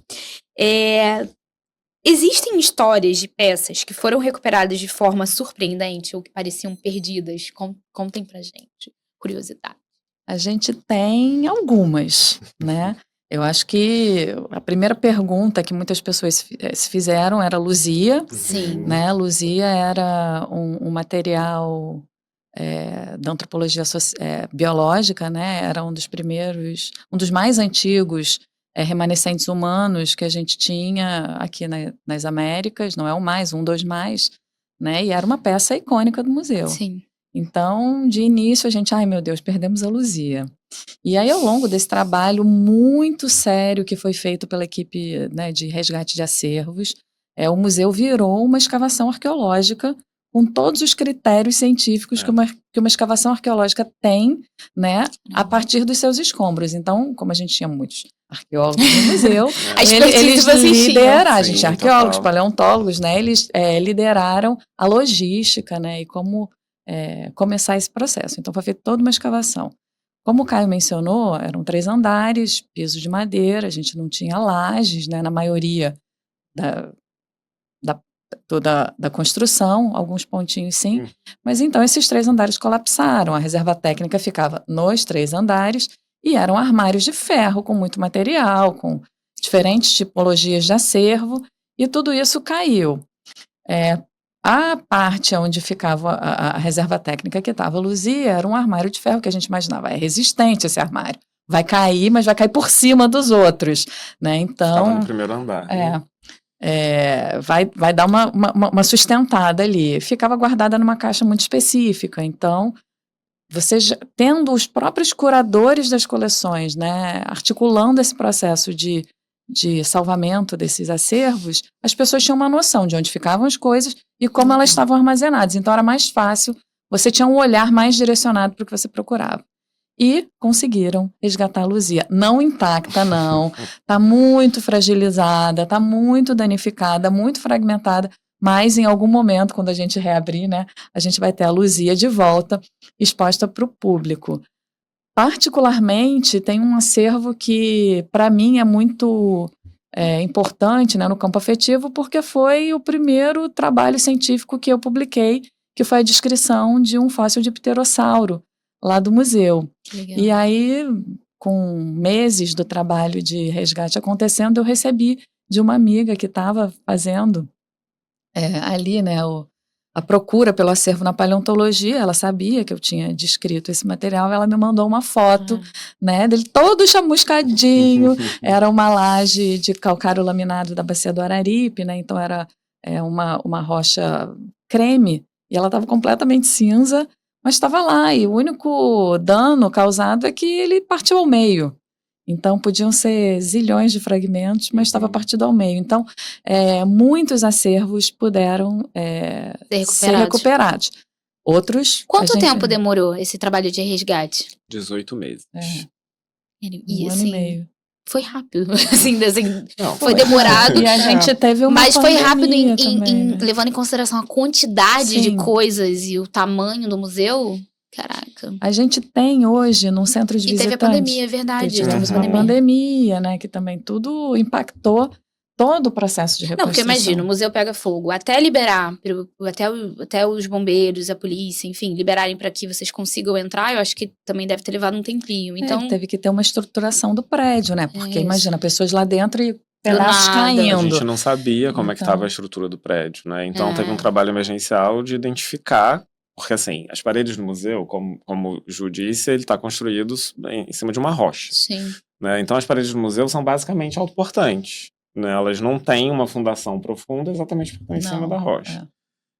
Existem histórias de peças que foram recuperadas de forma surpreendente ou que pareciam perdidas? Contem pra gente. Curiosidade. A gente tem algumas, né? Eu acho que a primeira pergunta que muitas pessoas se fizeram era Luzia. Sim. Né? Luzia era um material da antropologia biológica, né? Era um dos primeiros, um dos mais antigos remanescentes humanos que a gente tinha aqui nas Américas, não é o mais, um dos mais, né? E era uma peça icônica do museu. Sim. Então, de início, a gente, ai meu Deus, perdemos a Luzia. E aí, ao longo desse trabalho muito sério que foi feito pela equipe, né, de resgate de acervos, o museu virou uma escavação arqueológica com todos os critérios científicos que uma escavação arqueológica tem, né, a partir dos seus escombros. Então, como a gente tinha muitos arqueólogos no museu, eles lideraram, a gente, arqueólogos, paleontólogos, né, eles lideraram a logística, né, e como começar esse processo. Então, foi feita toda uma escavação. Como o Caio mencionou, eram 3 andares, piso de madeira, a gente não tinha lajes, né, na maioria da construção, alguns pontinhos sim, mas então esses 3 andares colapsaram, a reserva técnica ficava nos 3 andares e eram armários de ferro com muito material, com diferentes tipologias de acervo, e tudo isso caiu. A parte onde ficava a reserva técnica que estava a Luzia era um armário de ferro que a gente imaginava, é resistente esse armário, vai cair, mas vai cair por cima dos outros, né? Então, estava no primeiro andar. Vai dar uma sustentada ali. Ficava guardada numa caixa muito específica, então você tendo os próprios curadores das coleções, né, articulando esse processo de salvamento desses acervos, as pessoas tinham uma noção de onde ficavam as coisas e como elas estavam armazenadas. Então era mais fácil, você tinha um olhar mais direcionado para o que você procurava. E conseguiram resgatar a Luzia. Não intacta, não. Está muito fragilizada, está muito danificada, muito fragmentada, mas em algum momento, quando a gente reabrir, né, a gente vai ter a Luzia de volta, exposta para o público. Particularmente, tem um acervo que, para mim, é muito importante, né, no campo afetivo, porque foi o primeiro trabalho científico que eu publiquei, que foi a descrição de um fóssil de pterossauro, lá do museu. E aí, com meses do trabalho de resgate acontecendo, eu recebi de uma amiga que estava fazendo ali, né, a procura pelo acervo na paleontologia. Ela sabia que eu tinha descrito esse material, ela me mandou uma foto, né, dele todo chamuscadinho. Era uma laje de calcário laminado da Bacia do Araripe, né, então era uma rocha creme, e ela estava completamente cinza, mas estava lá, e o único dano causado é que ele partiu ao meio. Então, podiam ser zilhões de fragmentos, mas estava partido ao meio. Então, muitos acervos puderam ser recuperados. Outros... Quanto tempo demorou esse trabalho de resgate? 18 meses. E, um ano e meio. Foi rápido, assim, não, foi demorado. E a gente teve uma mas foi rápido também, levando em consideração a quantidade de coisas e o tamanho do museu. Caraca. A gente tem hoje num centro de visitantes. E teve a pandemia, é verdade. Tivemos uma pandemia, né, que também tudo impactou todo o processo de reconstrução. Não, porque imagina, o museu pega fogo, até liberar, até os bombeiros, a polícia, enfim, liberarem para que vocês consigam entrar, eu acho que também deve ter levado um tempinho. Então teve que ter uma estruturação do prédio, né? Porque imagina, pessoas lá dentro e pedaços nada. A caindo. gente não sabia como é que Então. estava a estrutura do prédio, né? Então É. teve um trabalho emergencial de identificar, porque assim, as paredes do museu, como o Ju disse, ele está construído em cima de uma rocha, Sim. né? Então as paredes do museu são basicamente autoportantes, né? Elas não têm uma fundação profunda exatamente porque estão em cima Não, da rocha.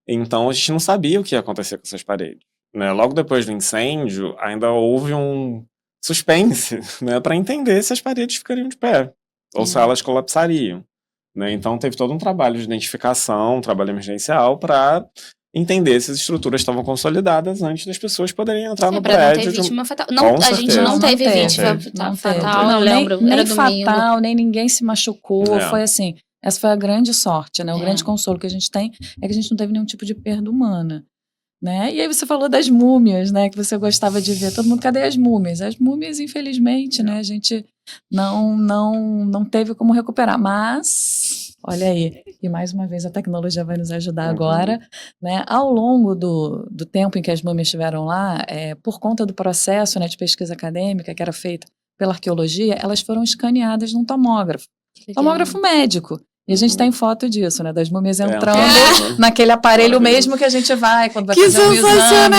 é. Então a gente não sabia o que ia acontecer com essas paredes, né? Logo depois do incêndio, ainda houve um suspense, né, para entender se as paredes ficariam de pé ou se elas colapsariam, né? Então teve todo um trabalho de identificação, um trabalho emergencial para entender se as estruturas estavam consolidadas antes das pessoas poderem entrar no Pra não ter prédio. vítima fatal. Não, Com a gente certeza. não teve teve, vítima não fatal, teve. eu lembro. Nem Era domingo. fatal, nem ninguém se machucou. É. Foi assim, essa foi a grande sorte, né? O É. grande consolo que a gente tem é que a gente não teve nenhum tipo de perda humana. Né? E aí você falou das múmias, né? Que você gostava de ver. Todo mundo, cadê as múmias? As múmias, infelizmente, né? A gente não teve como recuperar. Mas, olha aí, e mais uma vez a tecnologia vai nos ajudar agora, né? Ao longo do tempo em que as múmias estiveram lá, por conta do processo, né, de pesquisa acadêmica que era feita pela arqueologia, elas foram escaneadas num tomógrafo. Tomógrafo médico. E a gente tem foto disso, né? Das múmias entrando naquele aparelho mesmo que a gente vai quando vai fazer um exame.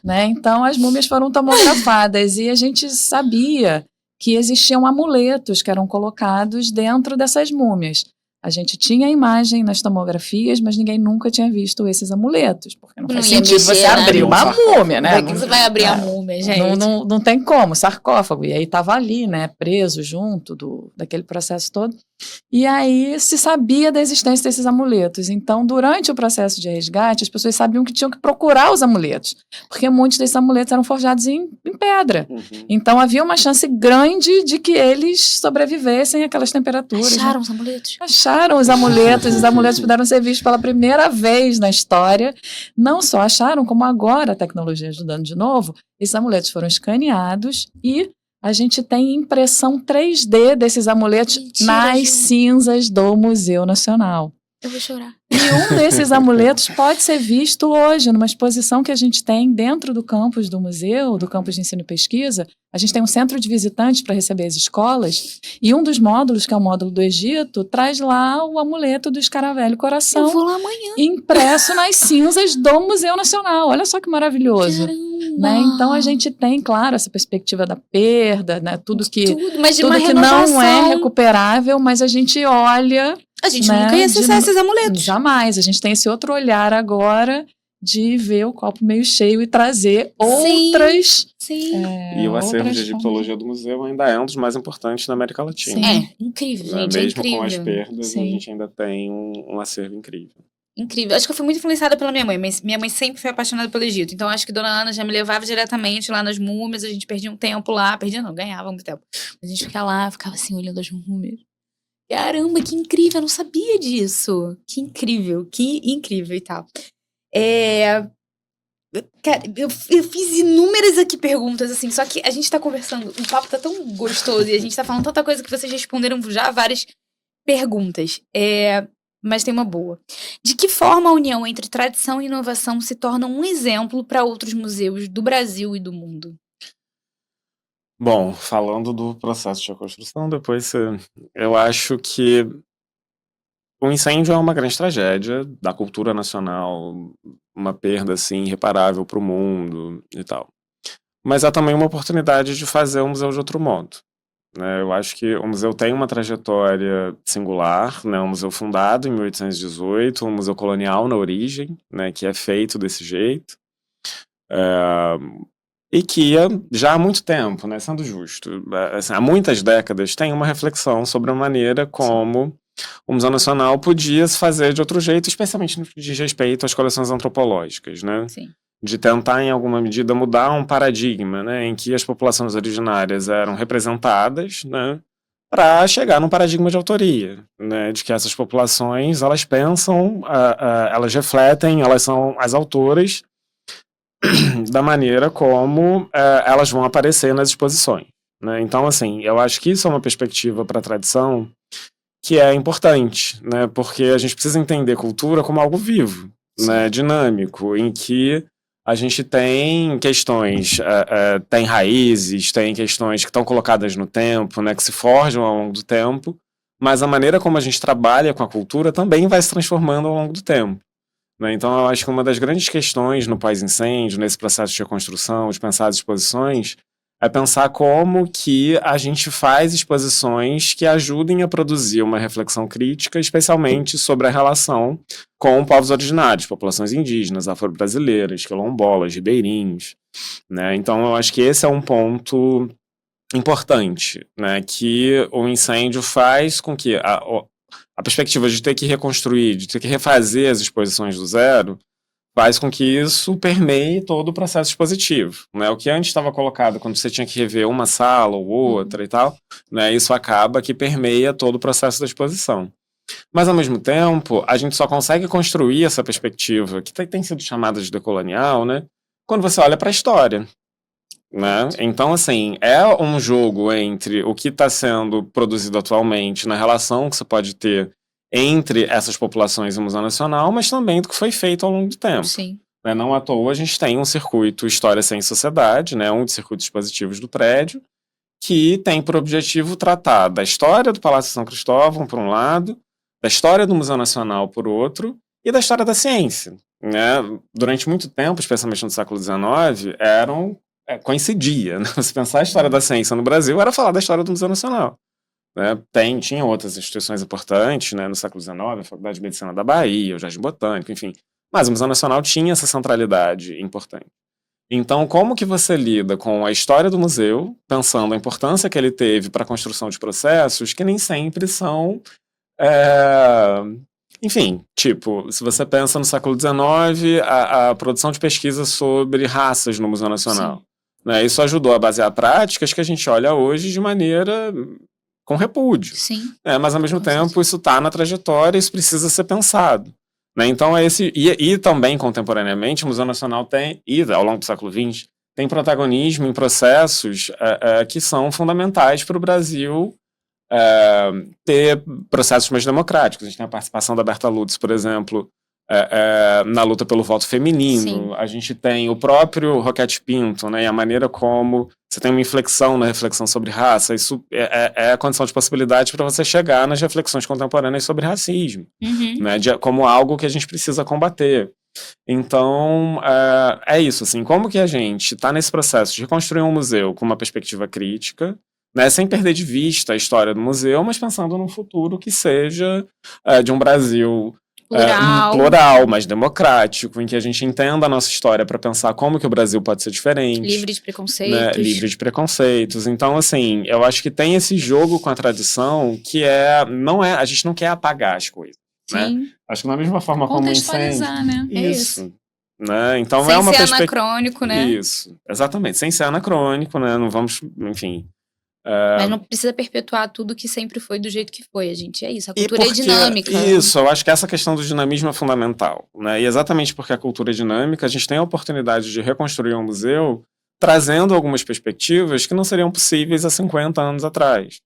Né? Então, as múmias foram tomografadas e a gente sabia que existiam amuletos que eram colocados dentro dessas múmias. A gente tinha a imagem nas tomografias, mas ninguém nunca tinha visto esses amuletos, porque não faz sentido você abrir uma múmia, né? Como é que você vai abrir a múmia, gente? Não tem como, sarcófago. E aí estava ali, né, preso junto daquele processo todo. E aí se sabia da existência desses amuletos. Então, durante o processo de resgate, as pessoas sabiam que tinham que procurar os amuletos, porque muitos desses amuletos eram forjados em pedra. Então, havia uma chance grande de que eles sobrevivessem àquelas temperaturas. Acharam os amuletos? Acharam os amuletos puderam ser vistos pela primeira vez na história. Não só acharam, como agora a tecnologia ajudando de novo, esses amuletos foram escaneados e a gente tem impressão 3D desses amuletos nas cinzas do Museu Nacional. Eu vou chorar. E um desses amuletos pode ser visto hoje numa exposição que a gente tem dentro do campus do museu, do campus de ensino e pesquisa. A gente tem um centro de visitantes para receber as escolas e um dos módulos, que é o módulo do Egito, traz lá o amuleto do escaravelho coração. Eu vou lá amanhã. Impresso nas cinzas do Museu Nacional. Olha só que maravilhoso. Né? Então a gente tem, claro, essa perspectiva da perda, né? Tudo que não é recuperável, mas a gente olha... A gente nunca ia acessar esses amuletos. Jamais. A gente tem esse outro olhar agora de ver o copo meio cheio e trazer outras... Sim. E o acervo de egiptologia do museu ainda é um dos mais importantes da América Latina. Sim. Incrível, gente. Mesmo incrível. com as perdas, a gente ainda tem um acervo incrível. Incrível. Acho que eu fui muito influenciada pela minha mãe, mas minha mãe sempre foi apaixonada pelo Egito. Então, acho que Dona Ana já me levava diretamente lá nas múmias, a gente perdia um tempo lá. Perdia não, ganhava muito tempo. A gente ficava lá, ficava assim, olhando as múmias. Caramba, que incrível, eu não sabia disso. Que incrível e tal. Cara, eu fiz inúmeras aqui perguntas, assim, só que a gente tá conversando, o papo tá tão gostoso e a gente tá falando tanta coisa que vocês responderam já várias perguntas. Mas tem uma boa. De que forma a união entre tradição e inovação se torna um exemplo para outros museus do Brasil e do mundo? Bom, falando do processo de reconstrução, eu acho que o incêndio é uma grande tragédia da cultura nacional, uma perda assim irreparável para o mundo e tal. Mas há também uma oportunidade de fazer o museu de outro modo. Eu acho que o museu tem uma trajetória singular, né? Um museu fundado em 1818, um museu colonial na origem, né? Que é feito desse jeito. E que já há muito tempo, né? Sendo justo, assim, há muitas décadas tem uma reflexão sobre a maneira como o Museu Nacional podia se fazer de outro jeito, especialmente no que diz respeito às coleções antropológicas, né? Sim. De tentar, em alguma medida, mudar um paradigma, né, em que as populações originárias eram representadas, né, para chegar num paradigma de autoria, né, de que essas populações, elas pensam, elas refletem, elas são as autoras da maneira como elas vão aparecer nas exposições, né? Então, assim, eu acho que isso é uma perspectiva para a tradição que é importante, né, porque a gente precisa entender cultura como algo vivo, né, dinâmico, em que a gente tem questões, tem raízes, tem questões que estão colocadas no tempo, né, que se forjam ao longo do tempo, mas a maneira como a gente trabalha com a cultura também vai se transformando ao longo do tempo. Né? Então, eu acho que uma das grandes questões no pós-incêndio, nesse processo de reconstrução, de pensar as exposições, é pensar como que a gente faz exposições que ajudem a produzir uma reflexão crítica, especialmente sobre a relação com povos originários, populações indígenas, afro-brasileiras, quilombolas, ribeirinhos. Né? Então, eu acho que esse é um ponto importante, né? Que o incêndio faz com que a perspectiva de ter que reconstruir, de ter que refazer as exposições do zero, faz com que isso permeie todo o processo expositivo. Né? O que antes estava colocado quando você tinha que rever uma sala ou outra e tal, né? Isso acaba que permeia todo o processo da exposição. Mas, ao mesmo tempo, a gente só consegue construir essa perspectiva, que tem sido chamada de decolonial, né? Quando você olha para a história. Né? Então, assim, é um jogo entre o que está sendo produzido atualmente na relação que você pode ter entre essas populações e o Museu Nacional, mas também do que foi feito ao longo do tempo. Sim. Né? Não à toa, a gente tem um circuito História Sem Sociedade, né? Um dos circuitos expositivos do prédio, que tem por objetivo tratar da história do Palácio São Cristóvão, por um lado, da história do Museu Nacional, por outro, e da história da ciência. Né? Durante muito tempo, especialmente no século XIX, coincidia. Né? Se pensar a história da ciência no Brasil, era falar da história do Museu Nacional. Né? Tinha outras instituições importantes, né, no século XIX, a Faculdade de Medicina da Bahia, o Jardim Botânico, enfim. Mas o Museu Nacional tinha essa centralidade importante. Então, como que você lida com a história do museu, pensando a importância que ele teve para a construção de processos que nem sempre são... Enfim, tipo, se você pensa no século XIX, a produção de pesquisa sobre raças no Museu Nacional. Né, isso ajudou a basear práticas que a gente olha hoje de maneira... com repúdio. Sim. Mas, ao mesmo tempo, isso está na trajetória e isso precisa ser pensado. Né? Então, e também, contemporaneamente, o Museu Nacional tem, e ao longo do século XX, tem protagonismo em processos que são fundamentais para o Brasil ter processos mais democráticos. A gente tem a participação da Berta Lutz, por exemplo, na luta pelo voto feminino. Sim. A gente tem o próprio Roquete Pinto, né, e a maneira como você tem uma inflexão na reflexão sobre raça. Isso é a condição de possibilidade para você chegar nas reflexões contemporâneas sobre racismo, né, como algo que a gente precisa combater. Então, é isso, assim, como que a gente está nesse processo de reconstruir um museu com uma perspectiva crítica, né, sem perder de vista a história do museu, mas pensando num futuro que seja de um Brasil plural, mais democrático, em que a gente entenda a nossa história para pensar como que o Brasil pode ser diferente. Livre de preconceitos. Né, livre de preconceitos. Então, assim, eu acho que tem esse jogo com a tradição que a gente não quer apagar as coisas. Sim. Né? Acho que da mesma forma como contextualizar, né? Isso. Né? Então, sem é uma ser anacrônico, né? Isso, exatamente. Sem ser anacrônico, né? Não vamos, enfim... Mas não precisa perpetuar tudo que sempre foi do jeito que foi, gente. É isso, a cultura é dinâmica. Isso, eu acho que essa questão do dinamismo é fundamental. Né? E exatamente porque a cultura é dinâmica, a gente tem a oportunidade de reconstruir um museu trazendo algumas perspectivas que não seriam possíveis há 50 anos atrás.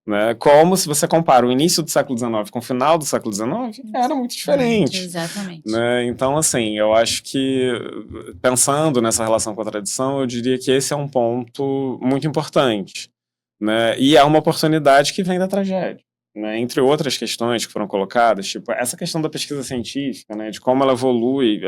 Né? Como se você compara o início do século XIX com o final do século XIX, era muito diferente. Exatamente. Né? Então, assim, eu acho que, pensando nessa relação com a tradição, eu diria que esse é um ponto muito importante. Né? E é uma oportunidade que vem da tragédia. Né? Entre outras questões que foram colocadas, tipo essa questão da pesquisa científica, né? De como ela evolui,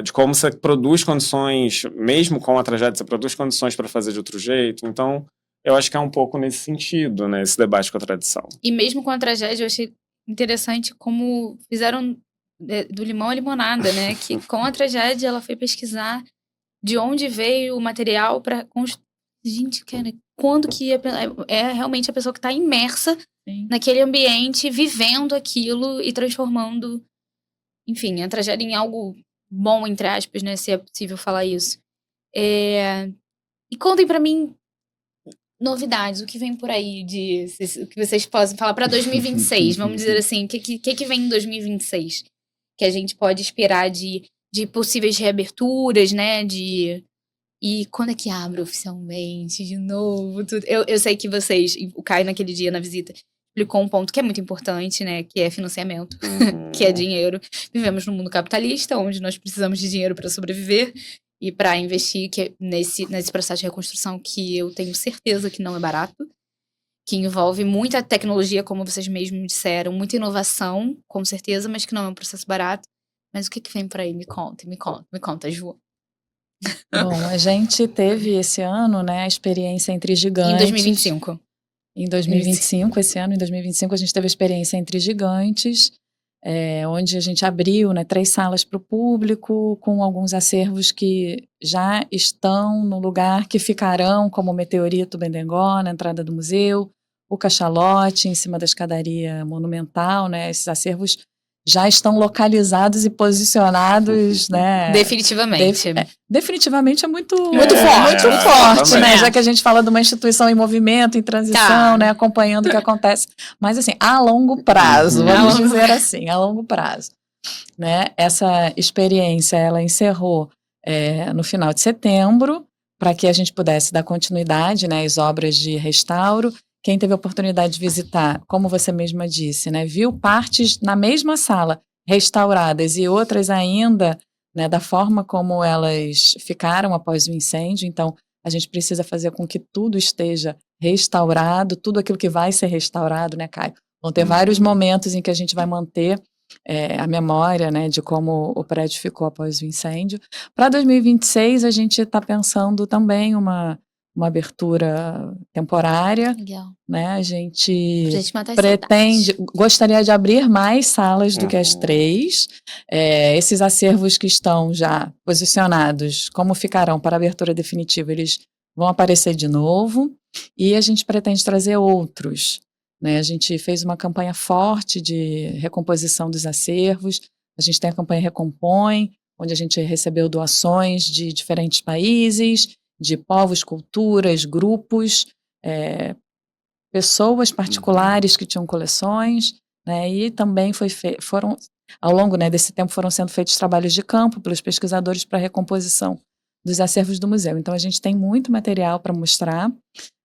de como você produz condições, mesmo com a tragédia, você produz condições para fazer de outro jeito. Então, eu acho que é um pouco nesse sentido, né, esse debate com a tradição. E mesmo com a tragédia, eu achei interessante como fizeram do limão à limonada, né? Que com a tragédia ela foi pesquisar de onde veio o material para construir. Gente, cara, quando que é realmente a pessoa que está imersa naquele ambiente, vivendo aquilo e transformando, enfim, a tragédia em algo bom, entre aspas, né? Se é possível falar isso. E contem pra mim novidades, o que vem por aí, o que vocês possam falar para 2026, vamos dizer assim, o que vem em 2026? Que a gente pode esperar de possíveis reaberturas, né? E quando é que abre oficialmente, de novo, tudo. Eu sei que o Caio naquele dia na visita explicou um ponto que é muito importante, né, que é financiamento, que é dinheiro. Vivemos num mundo capitalista, onde nós precisamos de dinheiro para sobreviver e para investir nesse processo de reconstrução que eu tenho certeza que não é barato. que envolve muita tecnologia, como vocês mesmos disseram, muita inovação, com certeza, mas que não é um processo barato. Mas o que vem por aí? Me conta, Ju. Bom, a gente teve esse ano, né, a experiência entre gigantes. Em 2025. Em 2025, esse ano, em 2025, a gente teve a experiência entre gigantes, onde a gente abriu, né, 3 salas para o público, com alguns acervos que já estão no lugar que ficarão, como o Meteorito Bendegó, na entrada do museu, o Cachalote, em cima da escadaria monumental, né, esses acervos já estão localizados e posicionados, né? Definitivamente. Definitivamente é muito forte, muito forte, também. né? Já que a gente fala de uma instituição em movimento, em transição, né? Acompanhando o que acontece. Mas assim, a longo prazo, vamos dizer assim, a longo prazo. Né? Essa experiência, ela encerrou no final de setembro, para que a gente pudesse dar continuidade, né, às obras de restauro. Quem teve a oportunidade de visitar, como você mesma disse, né, viu partes na mesma sala restauradas e outras ainda, né, da forma como elas ficaram após o incêndio. Então, a gente precisa fazer com que tudo esteja restaurado, tudo aquilo que vai ser restaurado, né, Caio? Vão ter vários momentos em que a gente vai manter a memória, né, de como o prédio ficou após o incêndio. Para 2026, a gente está pensando também uma abertura temporária. Legal. Né? A gente gostaria de abrir mais salas do que as 3. Esses acervos que estão já posicionados, como ficarão para a abertura definitiva, eles vão aparecer de novo, e a gente pretende trazer outros. Né? A gente fez uma campanha forte de recomposição dos acervos, a gente tem a campanha Recompõe, onde a gente recebeu doações de diferentes países, de povos, culturas, grupos, pessoas particulares que tinham coleções, né, e também foram, ao longo, né, desse tempo, foram sendo feitos trabalhos de campo pelos pesquisadores para a recomposição dos acervos do museu. Então, a gente tem muito material para mostrar,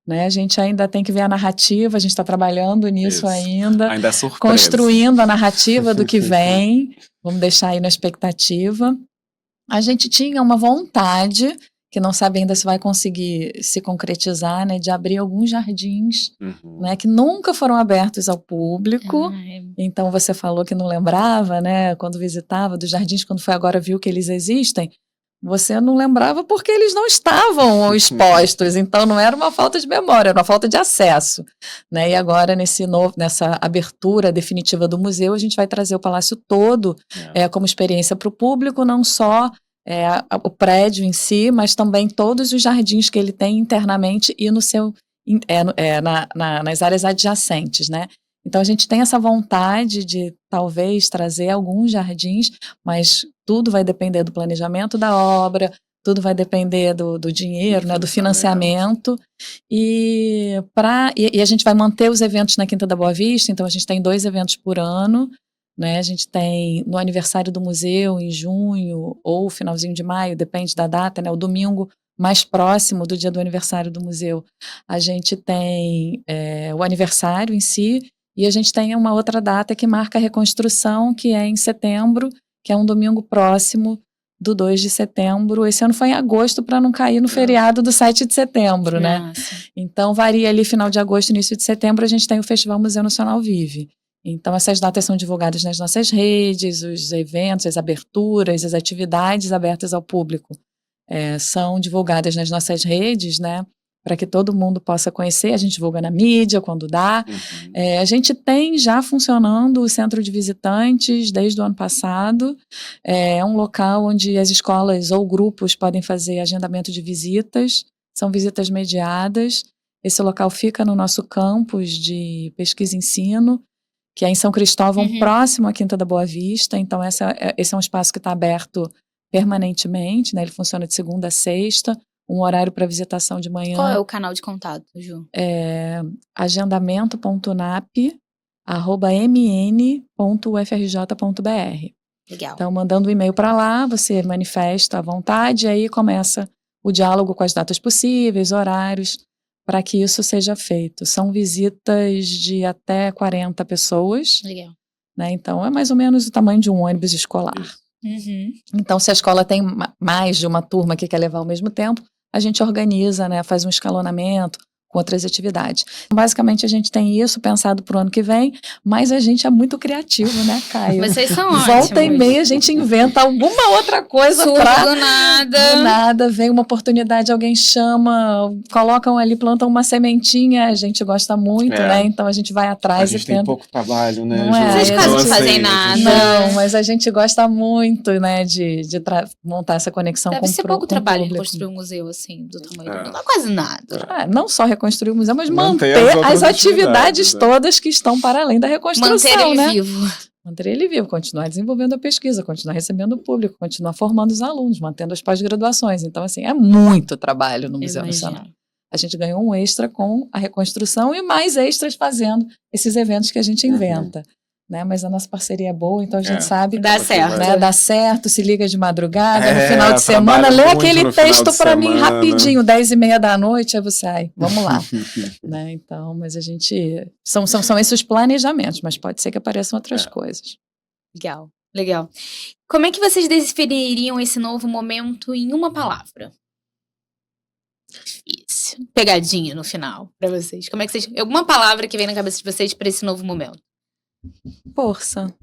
né, a gente ainda tem que ver a narrativa, a gente está trabalhando nisso ainda é surpresa. Construindo a narrativa do que vem, vamos deixar aí na expectativa. A gente tinha uma vontade, que não sabe ainda se vai conseguir se concretizar, né, de abrir alguns jardins, né, que nunca foram abertos ao público. Então, você falou que não lembrava, né, quando visitava dos jardins, quando foi agora viu que eles existem, você não lembrava porque eles não estavam expostos, então não era uma falta de memória, era uma falta de acesso, né, e agora nessa abertura definitiva do museu, a gente vai trazer o palácio todo como experiência para o público, não só o prédio em si, mas também todos os jardins que ele tem internamente e no seu, nas áreas adjacentes, né? Então a gente tem essa vontade de talvez trazer alguns jardins, mas tudo vai depender do planejamento da obra, tudo vai depender do dinheiro, né, do financiamento, e a gente vai manter os eventos na Quinta da Boa Vista. Então a gente tem 2 eventos por ano, né? A gente tem no aniversário do museu em junho ou finalzinho de maio, depende da data, né, o domingo mais próximo do dia do aniversário do museu, a gente tem o aniversário em si, e a gente tem uma outra data que marca a reconstrução, que é em setembro, que é um domingo próximo do 2 de setembro. Esse ano foi em agosto, para não cair no feriado do 7 de setembro, né? Então varia ali, final de agosto, início de setembro, a gente tem o Festival Museu Nacional Vive. Então essas datas são divulgadas nas nossas redes, os eventos, as aberturas, as atividades abertas ao público são divulgadas nas nossas redes, né, para que todo mundo possa conhecer. A gente divulga na mídia quando dá. A gente tem já funcionando o Centro de Visitantes desde o ano passado. É um local onde as escolas ou grupos podem fazer agendamento de visitas, são visitas mediadas. Esse local fica no nosso campus de pesquisa e ensino, que é em São Cristóvão, próximo à Quinta da Boa Vista. Então esse é um espaço que está aberto permanentemente, né? Ele funciona de segunda a sexta, um horário para visitação de manhã. Qual é o canal de contato, Ju? agendamento.nap@mn.ufrj.br. Legal. Então, mandando um e-mail para lá, você manifesta à vontade, e aí começa o diálogo com as datas possíveis, horários, para que isso seja feito. São visitas de até 40 pessoas. Legal. Né? Então, é mais ou menos o tamanho de um ônibus escolar. Então, se a escola tem mais de uma turma que quer levar ao mesmo tempo, a gente organiza, né, faz um escalonamento, com outras atividades. Basicamente, a gente tem isso pensado para o ano que vem, mas a gente é muito criativo, né, Caio? Vocês são ótimos. Volta e meia, a gente inventa alguma outra coisa Surge pra... do nada. Do nada, vem uma oportunidade, alguém chama, colocam ali, plantam uma sementinha, a gente gosta muito, né? Então a gente vai A atrás gente e tem tenta... pouco trabalho, né? Não é? Vocês quase não Então, fazem assim, nada. Não, mas a gente gosta muito, né, de montar essa conexão Deve com ser com pouco o trabalho público. reconstruir um museu assim, do tamanho É. do... Não é quase nada. Não só reconstruir o museu, mas Manter manter as outras as atividades atividades, né? todas que estão para além da reconstrução, Manter ele né? vivo. Manter ele vivo, continuar desenvolvendo a pesquisa, continuar recebendo o público, continuar formando os alunos, mantendo as pós-graduações. Então, assim, é muito trabalho no Museu Nacional. A gente ganhou um extra com a reconstrução e mais extras fazendo esses eventos que a gente inventa. Né? Mas a nossa parceria é boa, então a gente sabe. Dá certo. Né? Dá certo, se liga de madrugada, no É, final de semana, trabalha lê muito aquele no final texto de para mim semana. rapidinho, 10h30 da noite, aí você, vamos lá. Né? Então, mas a gente. São esses os planejamentos, mas pode ser que apareçam outras coisas. Legal, legal. Como é que vocês definiriam esse novo momento em uma palavra? Difícil. Pegadinha no final pra vocês. Como é que vocês. Alguma palavra que vem na cabeça de vocês pra esse novo momento? Força.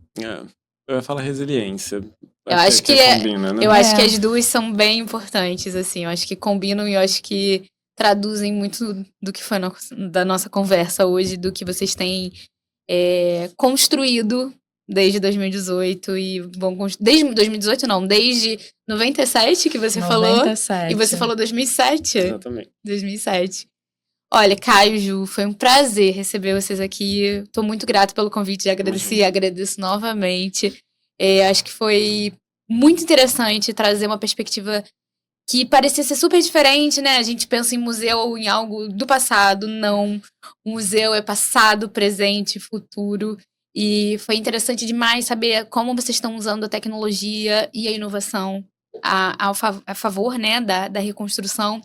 Eu ia falar resiliência. Eu acho que combina, né? Eu acho que as duas são bem importantes, assim. Eu acho que combinam e eu acho que traduzem muito do que foi da nossa conversa hoje, do que vocês têm construído desde 2018 e desde 2018 não, desde 97 que você 97. falou. E você falou 2007. Exatamente. 2007. Olha, Caio, Ju, foi um prazer receber vocês aqui. Tô muito grata pelo convite, agradeço novamente. Acho que foi muito interessante trazer uma perspectiva que parecia ser super diferente, né? A gente pensa em museu, em algo do passado, não. O museu é passado, presente, futuro. E foi interessante demais saber como vocês estão usando a tecnologia e a inovação a favor, né, da reconstrução.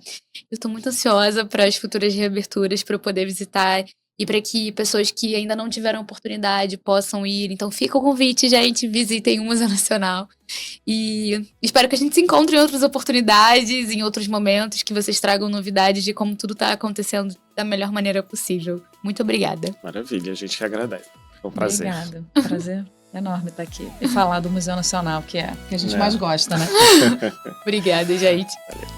Eu estou muito ansiosa para as futuras reaberturas, para eu poder visitar e para que pessoas que ainda não tiveram oportunidade possam ir. Então fica o convite, gente, visitem o Museu Nacional. E espero que a gente se encontre em outras oportunidades, em outros momentos, que vocês tragam novidades de como tudo está acontecendo da melhor maneira possível. Muito obrigada. Maravilha, a gente que agradece. Foi um prazer. Obrigada. Prazer enorme estar aqui e falar do Museu Nacional, que é que a gente mais gosta, né? Obrigada, gente. Valeu.